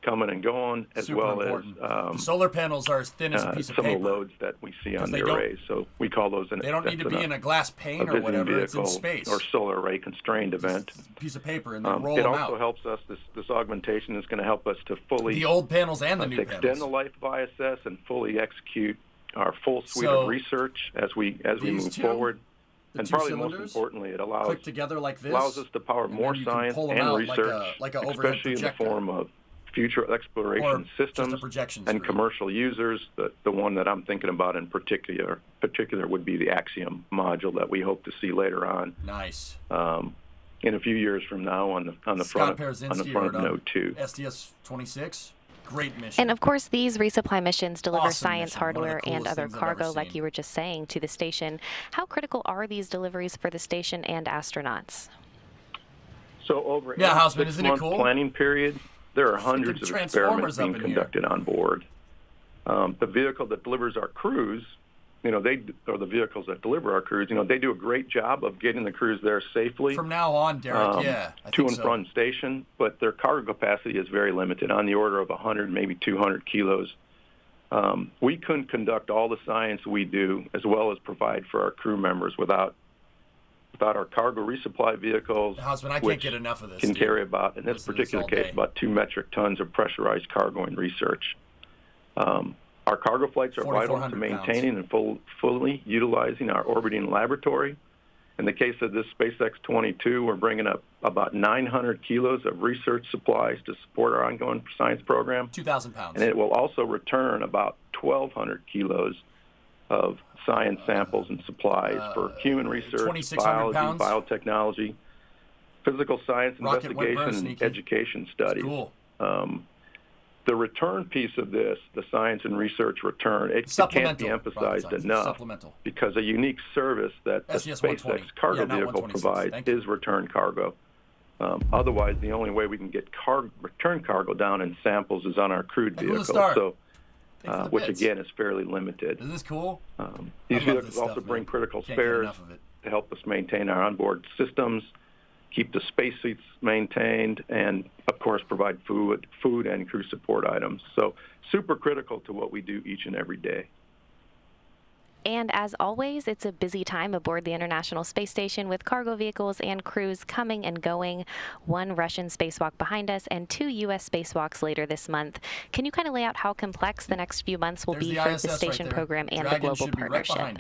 coming and going, as Super well important. as the solar panels are as thin as a piece of some paper. of the loads that we see on the arrays. So we call those they don't need to be in a glass pane or whatever. It's in space. Or solar array constrained event. Piece of paper and then roll them out. It also helps us. This augmentation is going to help us to fully the old panels and the new extend panels. the life of ISS and fully execute our full suite of research as we move forward. And probably most importantly, it allows together like this, allows us to power more science and research, especially in the form of future exploration systems and commercial users. The one that I'm thinking about in particular would be the Axiom module that we hope to see later on. Nice. In a few years from now on the front of Node 2. STS-26. Great mission. And of course, these resupply missions deliver science, mission. hardware, and other cargo, like you were just saying, to the station. How critical are these deliveries for the station and astronauts? So over a 6-month planning period, there are hundreds of experiments being conducted on board. The vehicle that delivers our crews, the vehicles that deliver our crews, they do a great job of getting the crews there safely. From now on, Derek, to and from station, but their cargo capacity is very limited, on the order of 100, maybe 200 kilos. We couldn't conduct all the science we do, as well as provide for our crew members, without our cargo resupply vehicles, I can't get enough of this, can carry about, in this particular case, about 2 metric tons of pressurized cargo and research. Our cargo flights are vital to maintaining and fully utilizing our orbiting laboratory. In the case of this SpaceX 22, we're bringing up about 900 kilos of research supplies to support our ongoing science program. 2,000 pounds. And it will also return about 1,200 kilos of science samples and supplies for human research, biology, biotechnology, physical science investigation, and education studies. Cool. The return piece of this, the science and research return, it can't be emphasized enough, because a unique service that the SpaceX cargo vehicle provides is return cargo. Otherwise, the only way we can get return cargo down in samples is on our crewed vehicle, which again is fairly limited. Isn't this cool? These vehicles also bring critical spares to help us maintain our onboard systems, keep the spacesuits maintained, and of course provide food and crew support items. So super critical to what we do each and every day. And as always, it's a busy time aboard the International Space Station, with cargo vehicles and crews coming and going. 1 Russian spacewalk behind us and 2 U.S. spacewalks later this month. Can you kind of lay out how complex the next few months will be for the station program and the global partnership?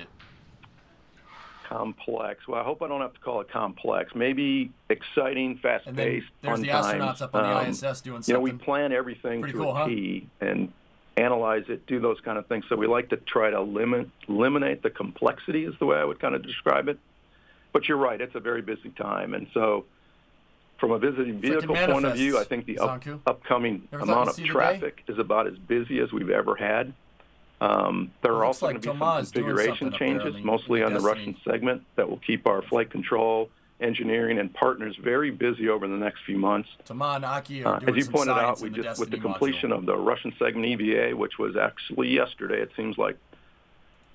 Complex. Well, I hope I don't have to call it complex. Maybe exciting, fast-paced, fun times. There's the astronauts up on the ISS doing something. We plan everything to a T and analyze it, do those kind of things. So we like to try to eliminate the complexity, is the way I would kind of describe it. But you're right, it's a very busy time. And so from a visiting vehicle point of view, I think the upcoming amount of traffic is about as busy as we've ever had. There are also going to be some configuration changes, mostly on the Russian segment, that will keep our flight control, engineering, and partners very busy over the next few months. As you pointed out, we just, with the completion of the Russian segment EVA, which was actually yesterday, it seems like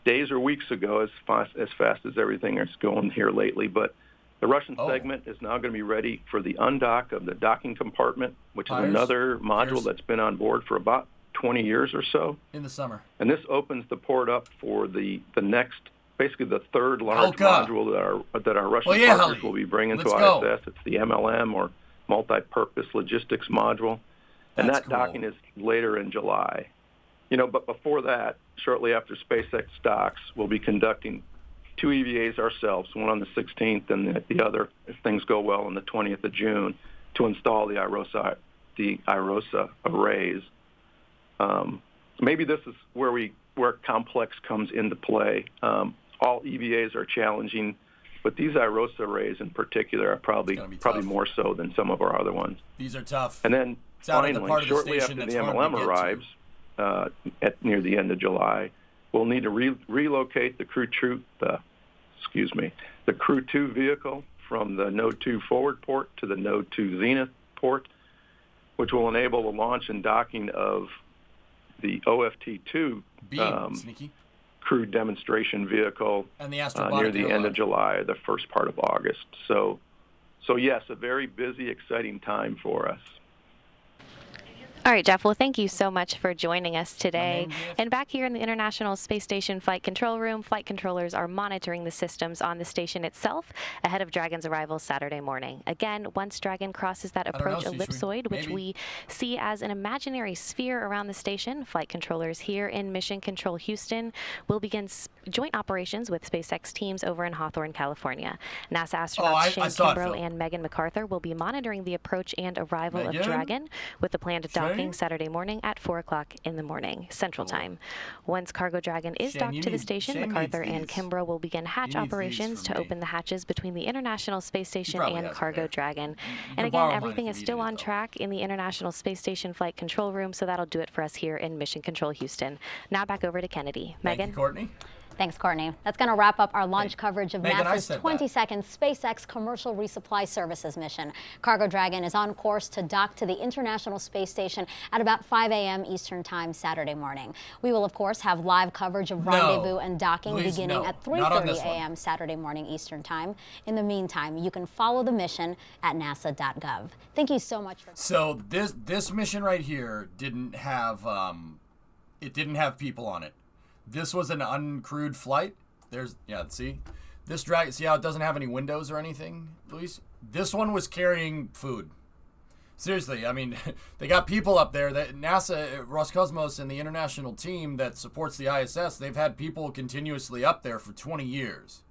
days or weeks ago, as fast as everything is going here lately. But the Russian segment is now going to be ready for the undock of the docking compartment, which is another module that's been on board for about 20 years or so. In the summer. And this opens the port up for the next, basically the third large module that our Russian partners will be bringing to ISS. It's the MLM, or Multi-Purpose Logistics Module. And that docking is later in July. But before that, shortly after SpaceX docks, we'll be conducting two EVAs ourselves, one on the 16th and the other, if things go well, on the 20th of June, to install the IROSA arrays. Maybe this is where complex comes into play. All EVAs are challenging, but these IROSA arrays in particular are probably more so than some of our other ones. These are tough. And then finally, the shortly after the MLM arrives, near the end of July, we'll need to relocate the Crew 2 vehicle from the Node 2 forward port to the Node 2 Zenith port, which will enable the launch and docking of the OFT-2 crew demonstration vehicle and the near the end of July or the first part of August. So yes, a very busy, exciting time for us. All right, Jeff, well, thank you so much for joining us today. And back here in the International Space Station Flight Control Room, flight controllers are monitoring the systems on the station itself ahead of Dragon's arrival Saturday morning. Again, once Dragon crosses that approach ellipsoid, which we see as an imaginary sphere around the station, flight controllers here in Mission Control Houston will begin joint operations with SpaceX teams over in Hawthorne, California. NASA astronauts Shane Kimbrough and Megan MacArthur will be monitoring the approach and arrival of Dragon with the planned docking Saturday morning at 4 o'clock in the morning, Central Time. Once Cargo Dragon is docked to the station, MacArthur and Kimbrough will begin hatch operations to open the hatches between the International Space Station and Cargo Dragon. And again, everything is still on track in the International Space Station Flight Control Room, so that'll do it for us here in Mission Control Houston. Now back over to Kennedy. Megan? Thank you, Courtney. Thanks, Courtney. That's going to wrap up our launch coverage of NASA's 22nd SpaceX Commercial Resupply Services mission. Cargo Dragon is on course to dock to the International Space Station at about 5 a.m. Eastern Time Saturday morning. We will, of course, have live coverage of rendezvous and docking beginning at 3:30 a.m. Saturday morning Eastern Time. In the meantime, you can follow the mission at nasa.gov. Thank you so much for. So this mission right here didn't have people on it. This was an uncrewed flight. See? This Dragon, see how it doesn't have any windows or anything, Luis? This one was carrying food. Seriously, I mean, they got people up there. That NASA, Roscosmos, and the international team that supports the ISS, they've had people continuously up there for 20 years.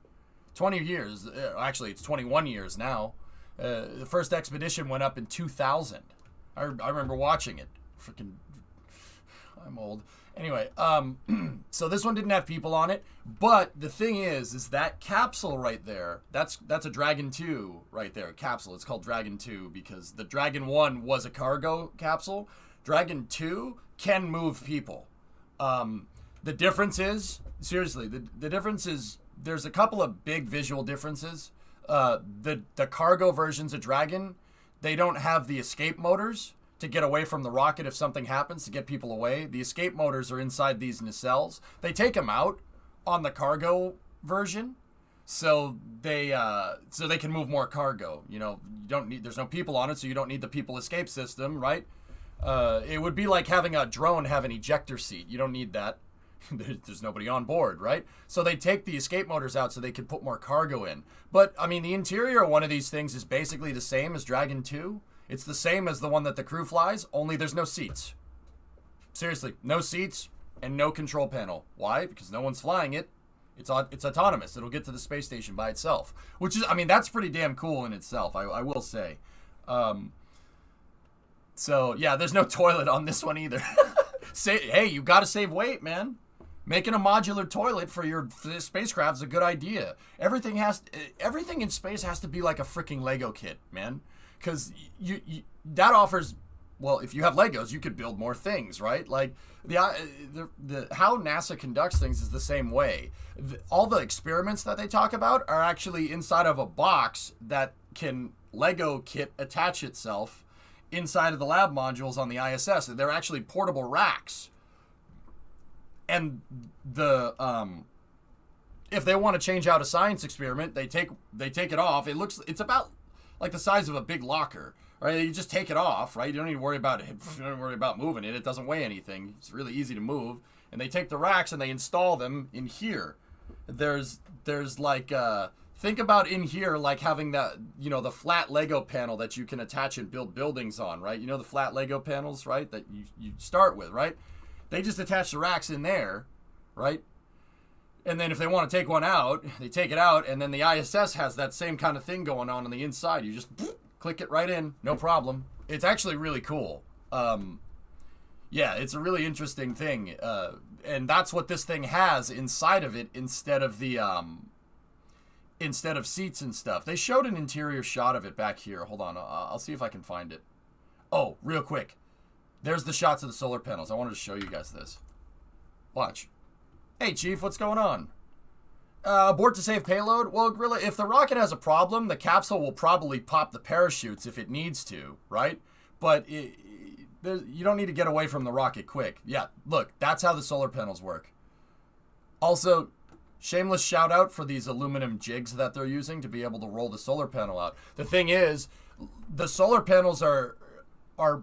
20 years. Actually, it's 21 years now. The first expedition went up in 2000. I remember watching it. Freaking, I'm old. Anyway, so this one didn't have people on it, but the thing is that capsule right there, that's a Dragon 2 right there, capsule. It's called Dragon 2 because the Dragon 1 was a cargo capsule. Dragon 2 can move people. The difference is, seriously, the difference is there's a couple of big visual differences. The cargo versions of Dragon, they don't have the escape motors to get away from the rocket if something happens, to get people away. The escape motors are inside these nacelles. They take them out on the cargo version, so they can move more cargo. You know, there's no people on it, so you don't need the people escape system, right? It would be like having a drone have an ejector seat. You don't need that. There's nobody on board, right? So they take the escape motors out so they can put more cargo in. But, I mean, the interior of one of these things is basically the same as Dragon 2. It's the same as the one that the crew flies, only there's no seats. Seriously, no seats and no control panel. Why? Because no one's flying it. It's autonomous. It'll get to the space station by itself. Which is, I mean, that's pretty damn cool in itself, I will say. So, yeah, there's no toilet on this one either. Hey, you got to save weight, man. Making a modular toilet for your spacecraft is a good idea. Everything in space has to be like a freaking Lego kit, man. Because that offers, well, if you have Legos, you could build more things, right? Like how NASA conducts things is the same way. All the experiments that they talk about are actually inside of a box that can Lego kit attach itself inside of the lab modules on the ISS. They're actually portable racks. And if they want to change out a science experiment, they take it off. It's about like the size of a big locker, right? You just take it off, right? You don't need to worry about it. You don't worry about moving it. It doesn't weigh anything. It's really easy to move. And they take the racks and they install them in here. There's like think about in here like having that, you know, the flat Lego panel that you can attach and build buildings on, right? You know the flat Lego panels, right? That you start with, right? They just attach the racks in there, right? And then if they want to take one out, they take it out, and then the ISS has that same kind of thing going on the inside. You just click it right in, no problem. It's actually really cool. Yeah, it's a really interesting thing. And that's what this thing has inside of it instead of the instead of seats and stuff. They showed an interior shot of it back here. Hold on, I'll see if I can find it. Oh, real quick. There's the shots of the solar panels. I wanted to show you guys this. Watch. Hey, Chief, what's going on? Abort to save payload? Well, really, if the rocket has a problem, the capsule will probably pop the parachutes if it needs to, right? But you don't need to get away from the rocket quick. Yeah, look, that's how the solar panels work. Also, shameless shout out for these aluminum jigs that they're using to be able to roll the solar panel out. The thing is, the solar panels are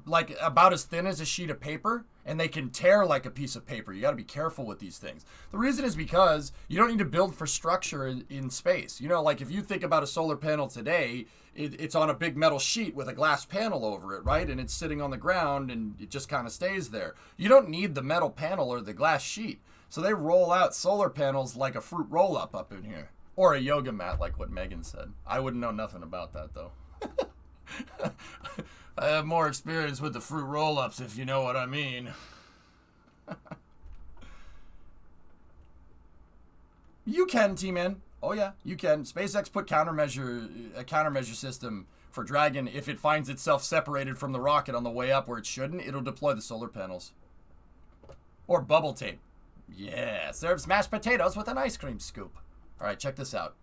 like about as thin as a sheet of paper, and they can tear like a piece of paper. You got to be careful with these things. The reason is because you don't need to build for structure in space. You know, like if you think about a solar panel today, it's on a big metal sheet with a glass panel over it, right? And it's sitting on the ground and it just kind of stays there. You don't need the metal panel or the glass sheet. So they roll out solar panels like a fruit roll-up up in here. Or a yoga mat, like what Megan said. I wouldn't know nothing about that, though. I have more experience with the fruit roll-ups, if you know what I mean. You can, T-Man. Oh, yeah, you can. SpaceX put a countermeasure system for Dragon. If it finds itself separated from the rocket on the way up where it shouldn't, it'll deploy the solar panels. Or bubble tape. Yeah, serves mashed potatoes with an ice cream scoop. All right, check this out.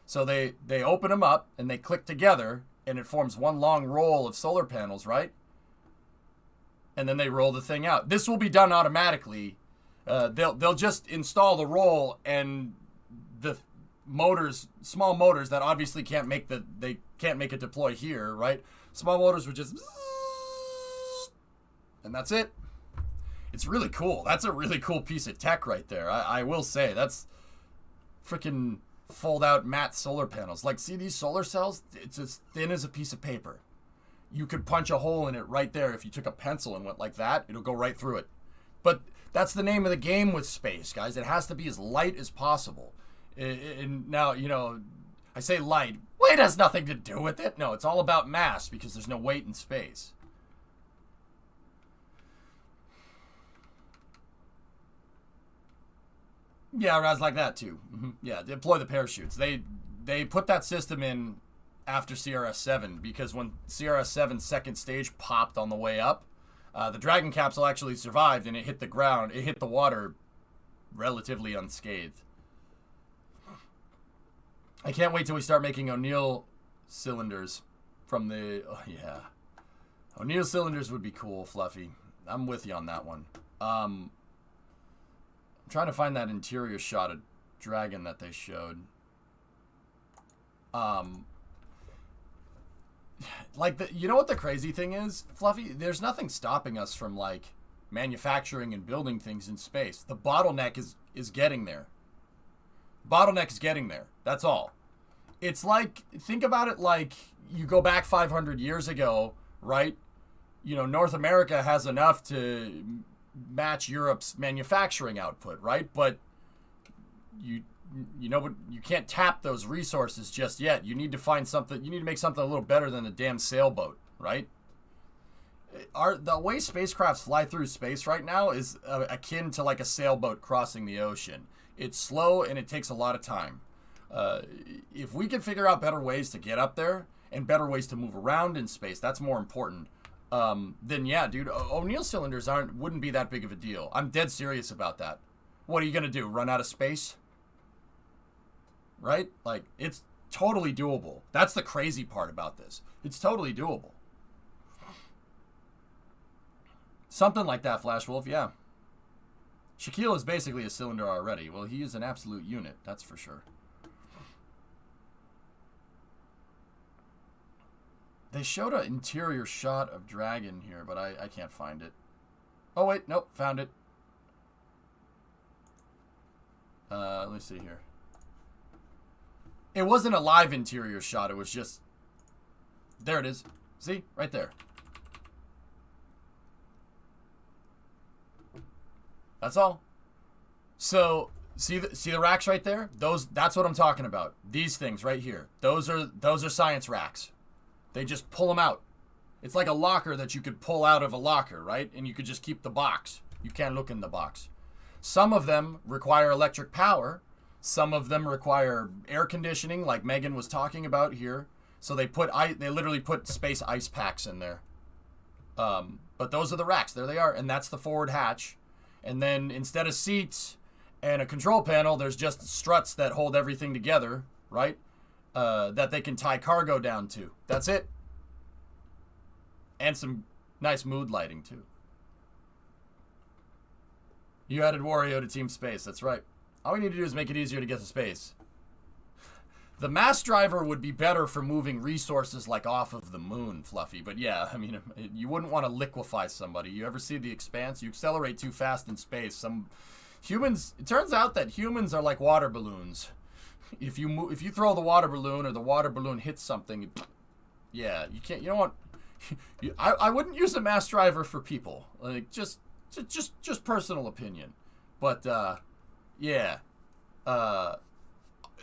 So they open them up, and they click together, and it forms one long roll of solar panels, right? And then they roll the thing out. This will be done automatically. They'll just install the roll, and the motors, small motors that obviously can't make it deploy here, right? Small motors would just, and that's it. It's really cool. That's a really cool piece of tech right there. I will say that's freaking fold out matte solar panels. Like, see these solar cells? It's as thin as a piece of paper. You could punch a hole in it right there. If you took a pencil and went like that, it'll go right through it. But that's the name of the game with space, guys. It has to be as light as possible. And now, you know, I say light. Weight has nothing to do with it. No, it's all about mass because there's no weight in space. Yeah, Raz, like that too. Yeah, deploy the parachutes. They put that system in after CRS-7 because when CRS-7's second stage popped on the way up, the Dragon capsule actually survived and it hit the ground. It hit the water relatively unscathed. I can't wait till we start making O'Neill cylinders from the... Oh, yeah. O'Neill cylinders would be cool, Fluffy. I'm with you on that one. Trying to find that interior shot of Dragon that they showed. Like, you know what the crazy thing is, Fluffy? There's nothing stopping us from, like, manufacturing and building things in space. The bottleneck is getting there. Bottleneck is getting there. That's all. It's like, think about it like you go back 500 years ago, right? You know, North America has enough to match Europe's manufacturing output, right? But you know, you can't tap those resources just yet. You need to find something. You need to make something a little better than a damn sailboat, right? The way spacecrafts fly through space right now is akin to like a sailboat crossing the ocean. It's slow and it takes a lot of time. If we can figure out better ways to get up there and better ways to move around in space, that's more important. Then yeah, dude, O'Neill cylinders wouldn't be that big of a deal. I'm dead serious about that. What are you gonna do? Run out of space? Right? Like, it's totally doable. That's the crazy part about this. It's totally doable. Something like that, Flash Wolf, yeah. Shaquille is basically a cylinder already. Well, he is an absolute unit, that's for sure. They showed an interior shot of Dragon here, but I can't find it. Oh, wait, nope, found it. Let me see here. It wasn't a live interior shot, it was just... There it is. See? Right there. That's all. So, See the racks right there? That's what I'm talking about. These things right here. Those are science racks. They just pull them out. It's like a locker that you could pull out of a locker, right? And you could just keep the box. You can't look in the box. Some of them require electric power. Some of them require air conditioning, like Megan was talking about here. So they literally put space ice packs in there. But those are the racks. There they are. And that's the forward hatch. And then instead of seats and a control panel, there's just struts that hold everything together, right? That they can tie cargo down to. That's it. And some nice mood lighting, too. You added Wario to Team Space. That's right. All we need to do is make it easier to get to space. The mass driver would be better for moving resources like off of the moon, Fluffy. But yeah, I mean, you wouldn't want to liquefy somebody. You ever see The Expanse? You accelerate too fast in space. It turns out that humans are like water balloons. If you throw the water balloon or the water balloon hits something, yeah, you don't want. I wouldn't use a mass driver for people. Like just personal opinion, but yeah,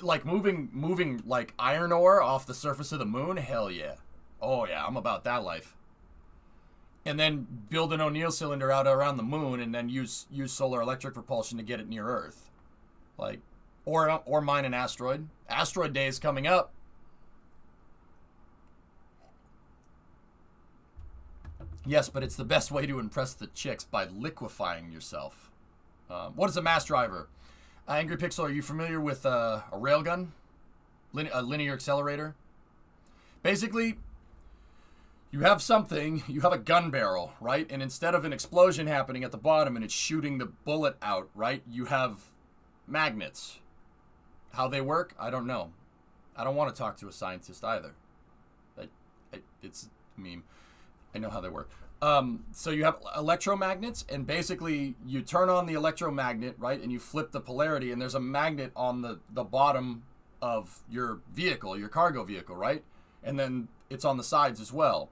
like moving like iron ore off the surface of the moon. Hell yeah, oh yeah, I'm about that life. And then build an O'Neill cylinder out around the moon, and then use solar electric propulsion to get it near Earth, like, or mine an asteroid. Asteroid day is coming up. Yes, but it's the best way to impress the chicks, by liquefying yourself. What is a mass driver? Angry Pixel, are you familiar with a railgun? A linear accelerator? Basically, you have a gun barrel, right? And instead of an explosion happening at the bottom and it's shooting the bullet out, right? You have magnets. How they work, I don't know. I don't want to talk to a scientist either. It's a meme. I know how they work. So you have electromagnets, and basically you turn on the electromagnet, right, and you flip the polarity, and there's a magnet on the bottom of your vehicle, your cargo vehicle, right? And then it's on the sides as well.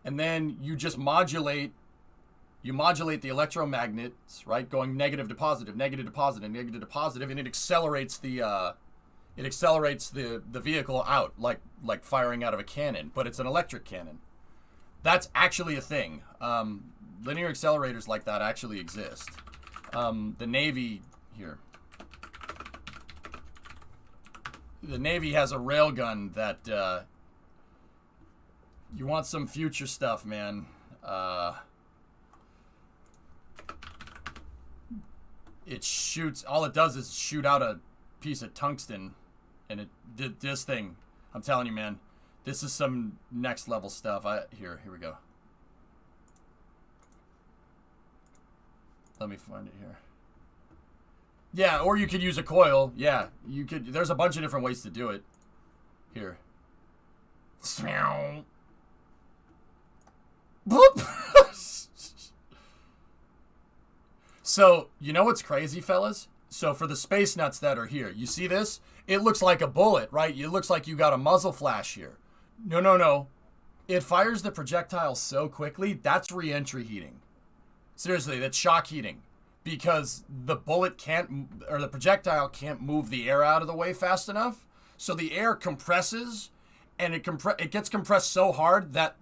And then you just modulate the electromagnets, right, going negative to positive, negative to positive, negative to positive, and it accelerates the vehicle out like firing out of a cannon, but it's an electric cannon. That's actually a thing. Linear accelerators like that actually exist. The Navy here. The Navy has a railgun that you want some future stuff, man. It shoots. All it does is shoot out a piece of tungsten, and it did this thing. I'm telling you, man. This is some next level stuff. Here we go. Let me find it here. Yeah, or you could use a coil. Yeah, you could. There's a bunch of different ways to do it. Here. So, you know what's crazy, fellas? So for the space nuts that are here, you see this? It looks like a bullet, right? It looks like you got a muzzle flash here. No. It fires the projectile so quickly, that's re-entry heating. Seriously, that's shock heating. Because the the projectile can't move the air out of the way fast enough. So the air compresses, and it gets compressed so hard that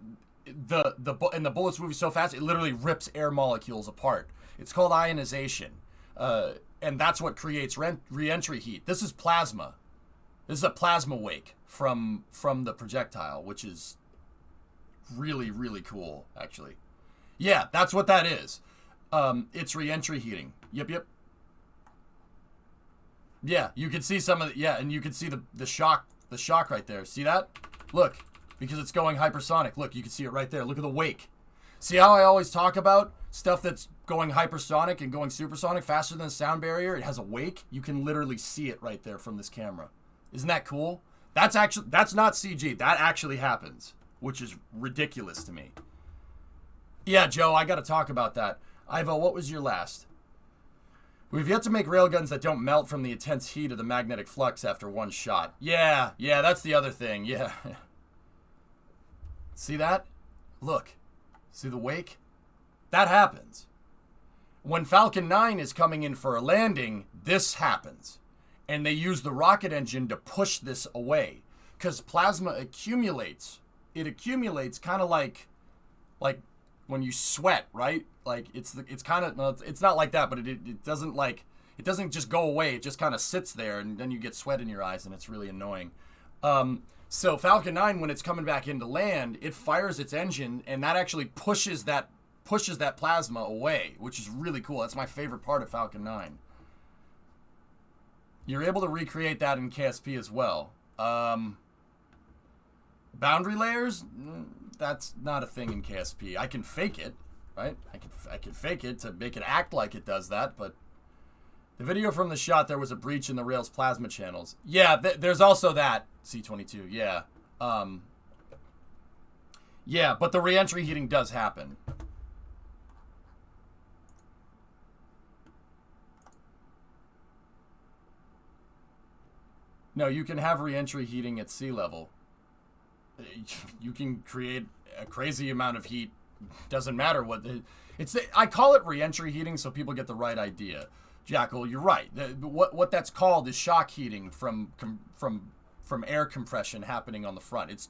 the bullet's moving so fast, it literally rips air molecules apart. It's called ionization. And that's what creates re-entry heat. This is plasma. This is a plasma wake from the projectile, which is really, really cool, actually. Yeah, that's what that is. It's re-entry heating. Yep. Yeah, you can see some of the, and you can see the shock right there. See that? Look, because it's going hypersonic. Look, you can see it right there. Look at the wake. See how I always talk about stuff that's going hypersonic and going supersonic faster than the sound barrier? It has a wake. You can literally see it right there from this camera. Isn't that cool? That's not CG. That actually happens, which is ridiculous to me. Yeah, Joe, I got to talk about that. Ivo, what was your last? We've yet to make railguns that don't melt from the intense heat of the magnetic flux after one shot. Yeah, that's the other thing. Yeah. See that? Look. See the wake? That happens. When Falcon 9 is coming in for a landing, this happens. And they use the rocket engine to push this away. Because plasma accumulates. It accumulates kind of like when you sweat, right? Like it's kind of, no, it's not like that, but it doesn't it doesn't just go away. It just kind of sits there, and then you get sweat in your eyes, and it's really annoying. So Falcon 9, when it's coming back into land, it fires its engine, and that actually pushes that plasma away, which is really cool. That's my favorite part of Falcon 9. You're able to recreate that in KSP as well. Boundary layers, that's not a thing in KSP. I can fake it, right? I can fake it to make it act like it does that, but the video from the shot, there was a breach in the rail's plasma channels. Yeah, there's also that, C22, yeah. Yeah, but the re-entry heating does happen. No, you can have re-entry heating at sea level. You can create a crazy amount of heat. Doesn't matter what I call it re-entry heating so people get the right idea. Jackal, you're right. What that's called is shock heating from air compression happening on the front.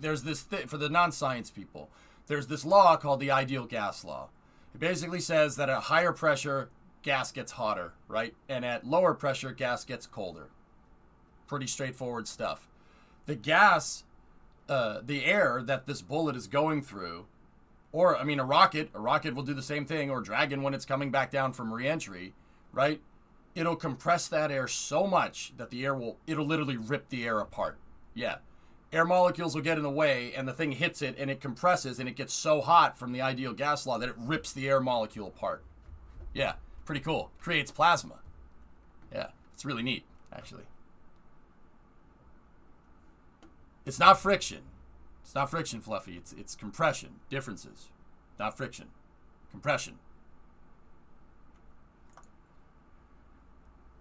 There's this for the non-science people. There's this law called the ideal gas law. It basically says that at higher pressure, gas gets hotter, right? And at lower pressure, gas gets colder. Pretty straightforward stuff. The gas, the air that this bullet is going through, or, I mean, a rocket will do the same thing, or Dragon when it's coming back down from re-entry, right? It'll compress that air so much that it'll literally rip the air apart. Yeah. Air molecules will get in the way, and the thing hits it, and it compresses, and it gets so hot from the ideal gas law that it rips the air molecule apart. Yeah, pretty cool. Creates plasma. Yeah, it's really neat, actually. It's not friction. It's not friction, Fluffy. It's compression. Differences. Not friction. Compression.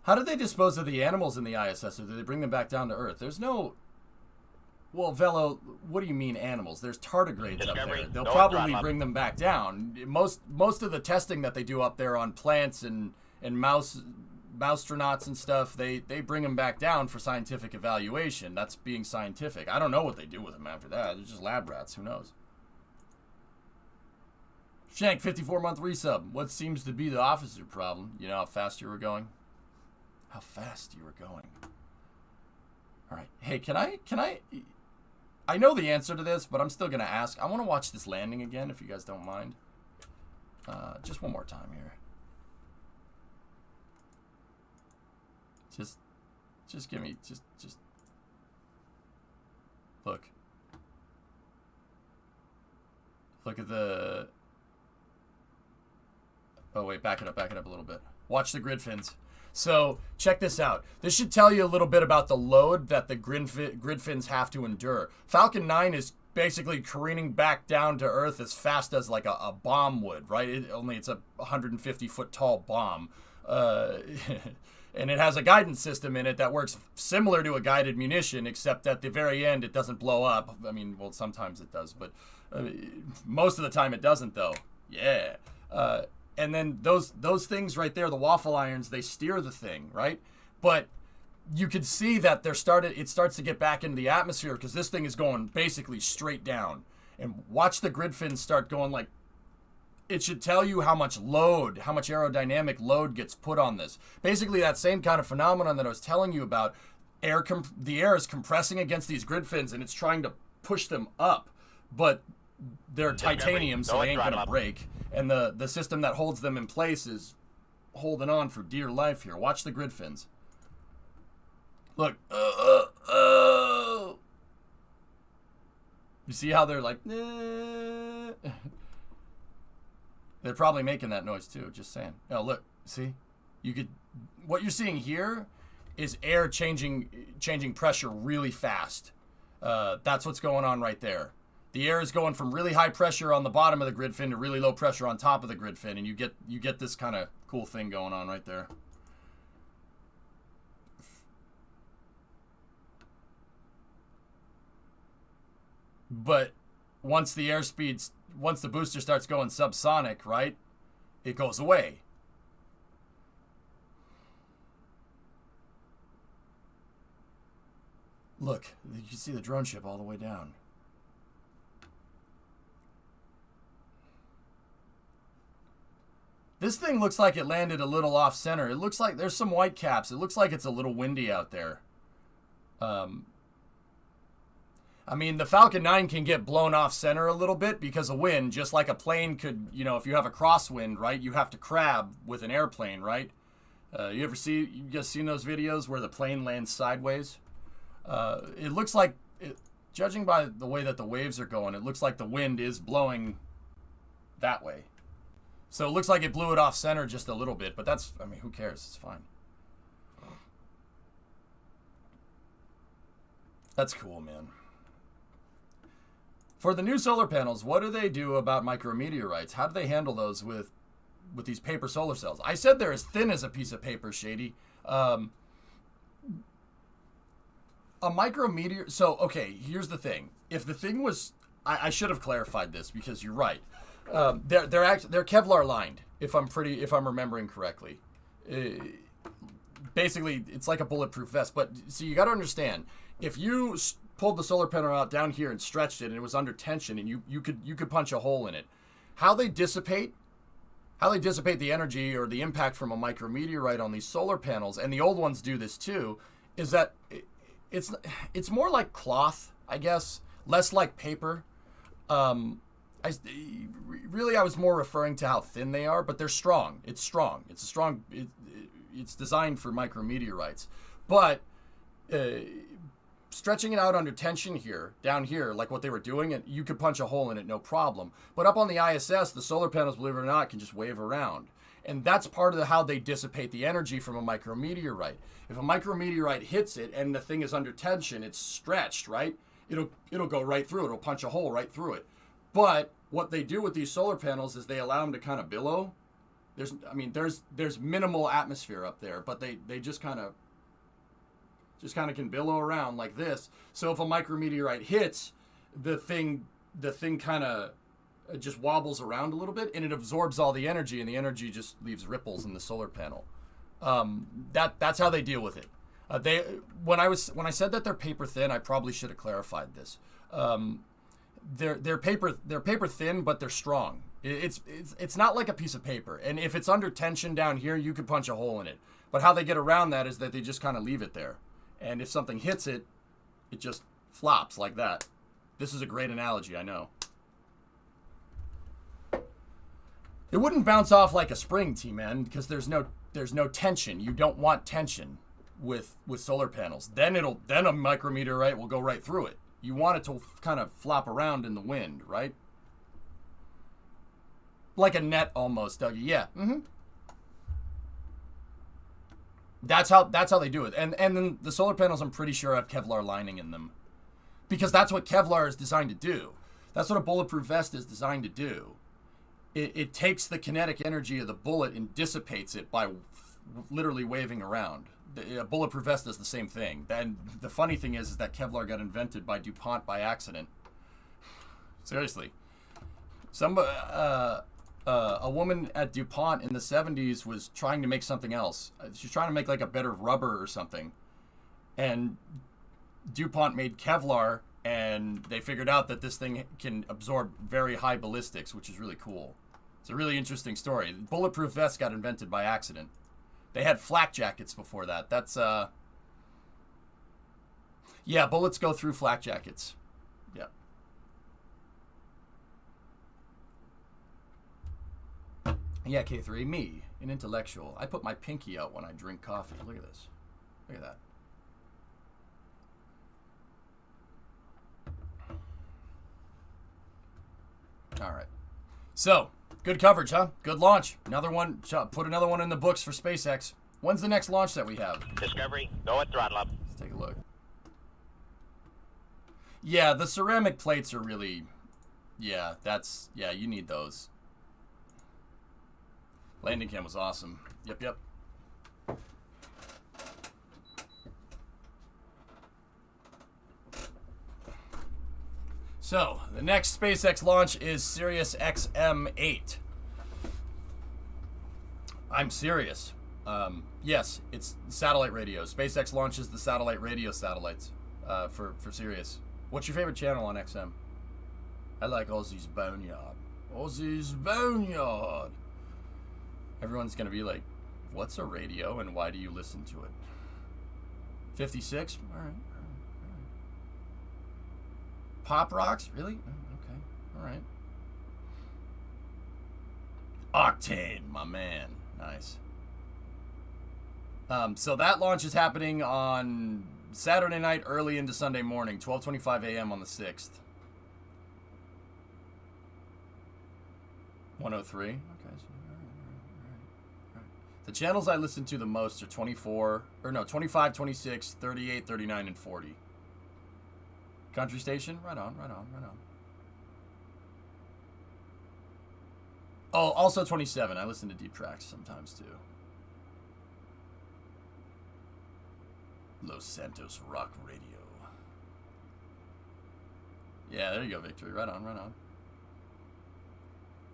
How did they dispose of the animals in the ISS, or did they bring them back down to Earth? There's no... Well, Velo, what do you mean animals? There's tardigrades up there. They'll probably bring them back down. Most of the testing that they do up there on plants and moustronauts and stuff, they bring them back down for scientific evaluation. That's being scientific. I don't know what they do with them after that. They're just lab rats. Who knows? Shank, 54-month resub. What seems to be the officer problem? You know how fast you were going? How fast you were going. All right. Hey, can I know the answer to this, but I'm still going to ask. I want to watch this landing again, if you guys don't mind. Just one more time here. Just give me, just look. Look at the, oh wait, back it up a little bit. Watch the grid fins. So, check this out. This should tell you a little bit about the load that the grid fins have to endure. Falcon 9 is basically careening back down to Earth as fast as like a bomb would, right? Only it's a 150-foot tall bomb. And it has a guidance system in it that works similar to a guided munition, except at the very end it doesn't blow up. I mean, well, sometimes it does, but most of the time it doesn't, though. Yeah. And then those things right there, the waffle irons, they steer the thing, right? But you could see that it starts to get back into the atmosphere because this thing is going basically straight down. And watch the grid fins start going like, it should tell you how much aerodynamic load gets put on this. Basically, that same kind of phenomenon that I was telling you about, the air is compressing against these grid fins and it's trying to push them up, but they're titanium, so they ain't gonna break. And the system that holds them in place is holding on for dear life here. Watch the grid fins. Look. You see how they're like... They're probably making that noise too, just saying. Oh, look, see? What you're seeing here is air changing pressure really fast. That's what's going on right there. The air is going from really high pressure on the bottom of the grid fin to really low pressure on top of the grid fin, and you get this kind of cool thing going on right there. But once the booster starts going subsonic, right? it goes away. Look, you can see the drone ship all the way down. This thing looks like it landed a little off center. It looks like there's some white caps. It looks like it's a little windy out there. I mean, the Falcon 9 can get blown off center a little bit because of wind, just like a plane could, you know, if you have a crosswind, right, you have to crab with an airplane, right? You guys seen those videos where the plane lands sideways? It looks like, judging by the way that the waves are going, it looks like the wind is blowing that way. So it looks like it blew it off center just a little bit, but that's, I mean, who cares? It's fine. That's cool, man. For the new solar panels, what do they do about micrometeorites? How do they handle those with these paper solar cells? I said they're as thin as a piece of paper, Shady. A micrometeor. So, okay, here's the thing. If the thing was, I should have clarified this because you're right. They're Kevlar lined. If I'm remembering correctly. Basically, it's like a bulletproof vest. But so you got to understand, if you pulled the solar panel out down here and stretched it, and it was under tension, and you could punch a hole in it, how they dissipate the energy or the impact from a micrometeorite on these solar panels, and the old ones do this too, is that it's more like cloth, I guess, less like paper. I was more referring to how thin they are, but they're strong. It's strong. It's designed for micrometeorites, but stretching it out under tension here, down here, like what they were doing, and you could punch a hole in it, no problem. But up on the ISS, the solar panels, believe it or not, can just wave around. And that's part of how they dissipate the energy from a micrometeorite. If a micrometeorite hits it and the thing is under tension, it's stretched, right? It'll go right through it. It'll punch a hole right through it. But what they do with these solar panels is they allow them to kind of billow. There's minimal atmosphere up there, but they just kind of can billow around like this. So if a micrometeorite hits, the thing kind of just wobbles around a little bit, and it absorbs all the energy, and the energy just leaves ripples in the solar panel. That's how they deal with it. When I said that they're paper thin, I probably should have clarified this. They're paper thin, but they're strong. It's not like a piece of paper, and if it's under tension down here, you could punch a hole in it. But how they get around that is that they just kind of leave it there, and if something hits it, it just flops like that. This is a great analogy, I know. It wouldn't bounce off like a spring, T-Man, because there's no tension. You don't want tension with solar panels. Then a micrometeorite will go right through it. You want it to kind of flop around in the wind, right? Like a net almost, Dougie. Yeah. Mm-hmm. That's how they do it. And then the solar panels, I'm pretty sure, have Kevlar lining in them. Because that's what Kevlar is designed to do. That's what a bulletproof vest is designed to do. It takes the kinetic energy of the bullet and dissipates it by literally waving around. A bulletproof vest does the same thing. And the funny thing is that Kevlar got invented by DuPont by accident. Seriously. A woman at DuPont in the 70s was trying to make something else. She was trying to make like a better rubber or something. And DuPont made Kevlar, and they figured out that this thing can absorb very high ballistics, which is really cool. It's a really interesting story. Bulletproof vests got invented by accident. They had flak jackets before that. That's, yeah, bullets go through flak jackets. Yeah. Yeah, K3, me, an intellectual. I put my pinky out when I drink coffee. Look at this. Look at that. All right. So, good coverage, huh? Good launch. Another one. Put another one in the books for SpaceX. When's the next launch that we have? Discovery, go at throttle up. Let's take a look. Yeah, the ceramic plates are really... Yeah, you need those. Landing cam was awesome. Yep. So, the next SpaceX launch is Sirius XM-8. I'm serious. Yes, it's satellite radio. SpaceX launches the satellite radio satellites for Sirius. What's your favorite channel on XM? I like Ozzy's Boneyard. Ozzy's Boneyard. Everyone's going to be like, what's a radio and why do you listen to it? 56? All right. Pop rocks? Really? Okay. All right. Octane, my man. Nice. So that launch is happening on Saturday night early into Sunday morning, 12:25 a.m. on the 6th. 103. Okay. So, all right. The channels I listen to the most are 25, 26, 38, 39, and 40. Country station? Right on. Oh, also 27. I listen to deep tracks sometimes too. Los Santos Rock Radio. Yeah, there you go, Victory. Right on.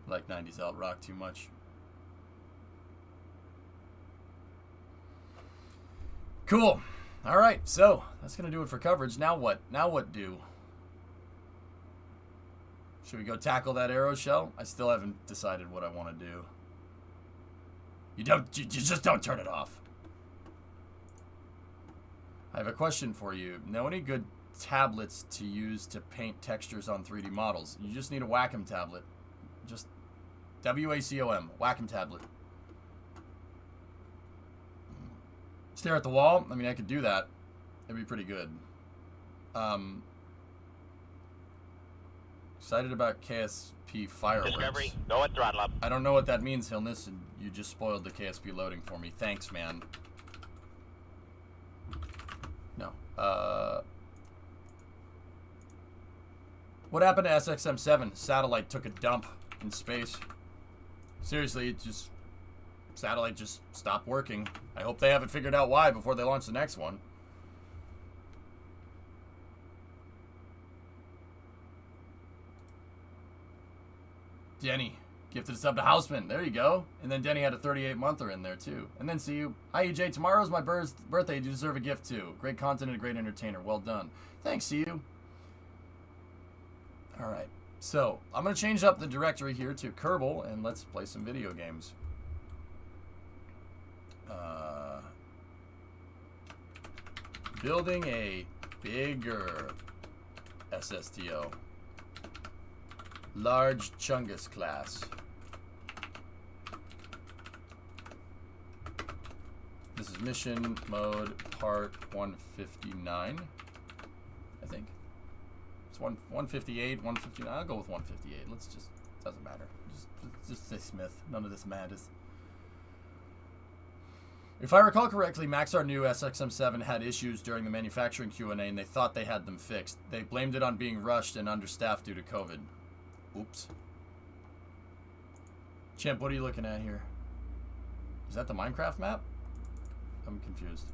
I like 90s alt rock too much. Cool. All right, so that's going to do it for coverage. Now what? Now what do? Should we go tackle that arrow shell? I still haven't decided what I want to do. You just don't turn it off. I have a question for you. Know any good tablets to use to paint textures on 3D models? You just need a Wacom tablet. Just W-A-C-O-M, Wacom tablet. Stare at the wall? I mean, I could do that. It'd be pretty good. Excited about KSP fireworks. Discovery, go at throttle up. I don't know what that means, Hilness, and you just spoiled the KSP loading for me. Thanks, man. No. What happened to SXM-7? Satellite took a dump in space. Seriously, satellite just stopped working. I hope they haven't figured out why before they launch the next one. Denny gifted a sub to Houseman. There you go. And then Denny had a 38-monther in there too. And then see you. Hi EJ, tomorrow's my birthday. You deserve a gift too. Great content and a great entertainer. Well done. Thanks, see you. All right. So I'm going to change up the directory here to Kerbal and let's play some video games. Building a bigger SSTO. Large Chungus class. This is mission mode part 159, I think. It's 158, 159. I'll go with 158. Let's just, doesn't matter. Just say Smith. None of this matters. If I recall correctly, Maxar knew SXM-7 had issues during the manufacturing Q&A and they thought they had them fixed. They blamed it on being rushed and understaffed due to COVID. Oops. Champ, what are you looking at here? Is that the Minecraft map? I'm confused.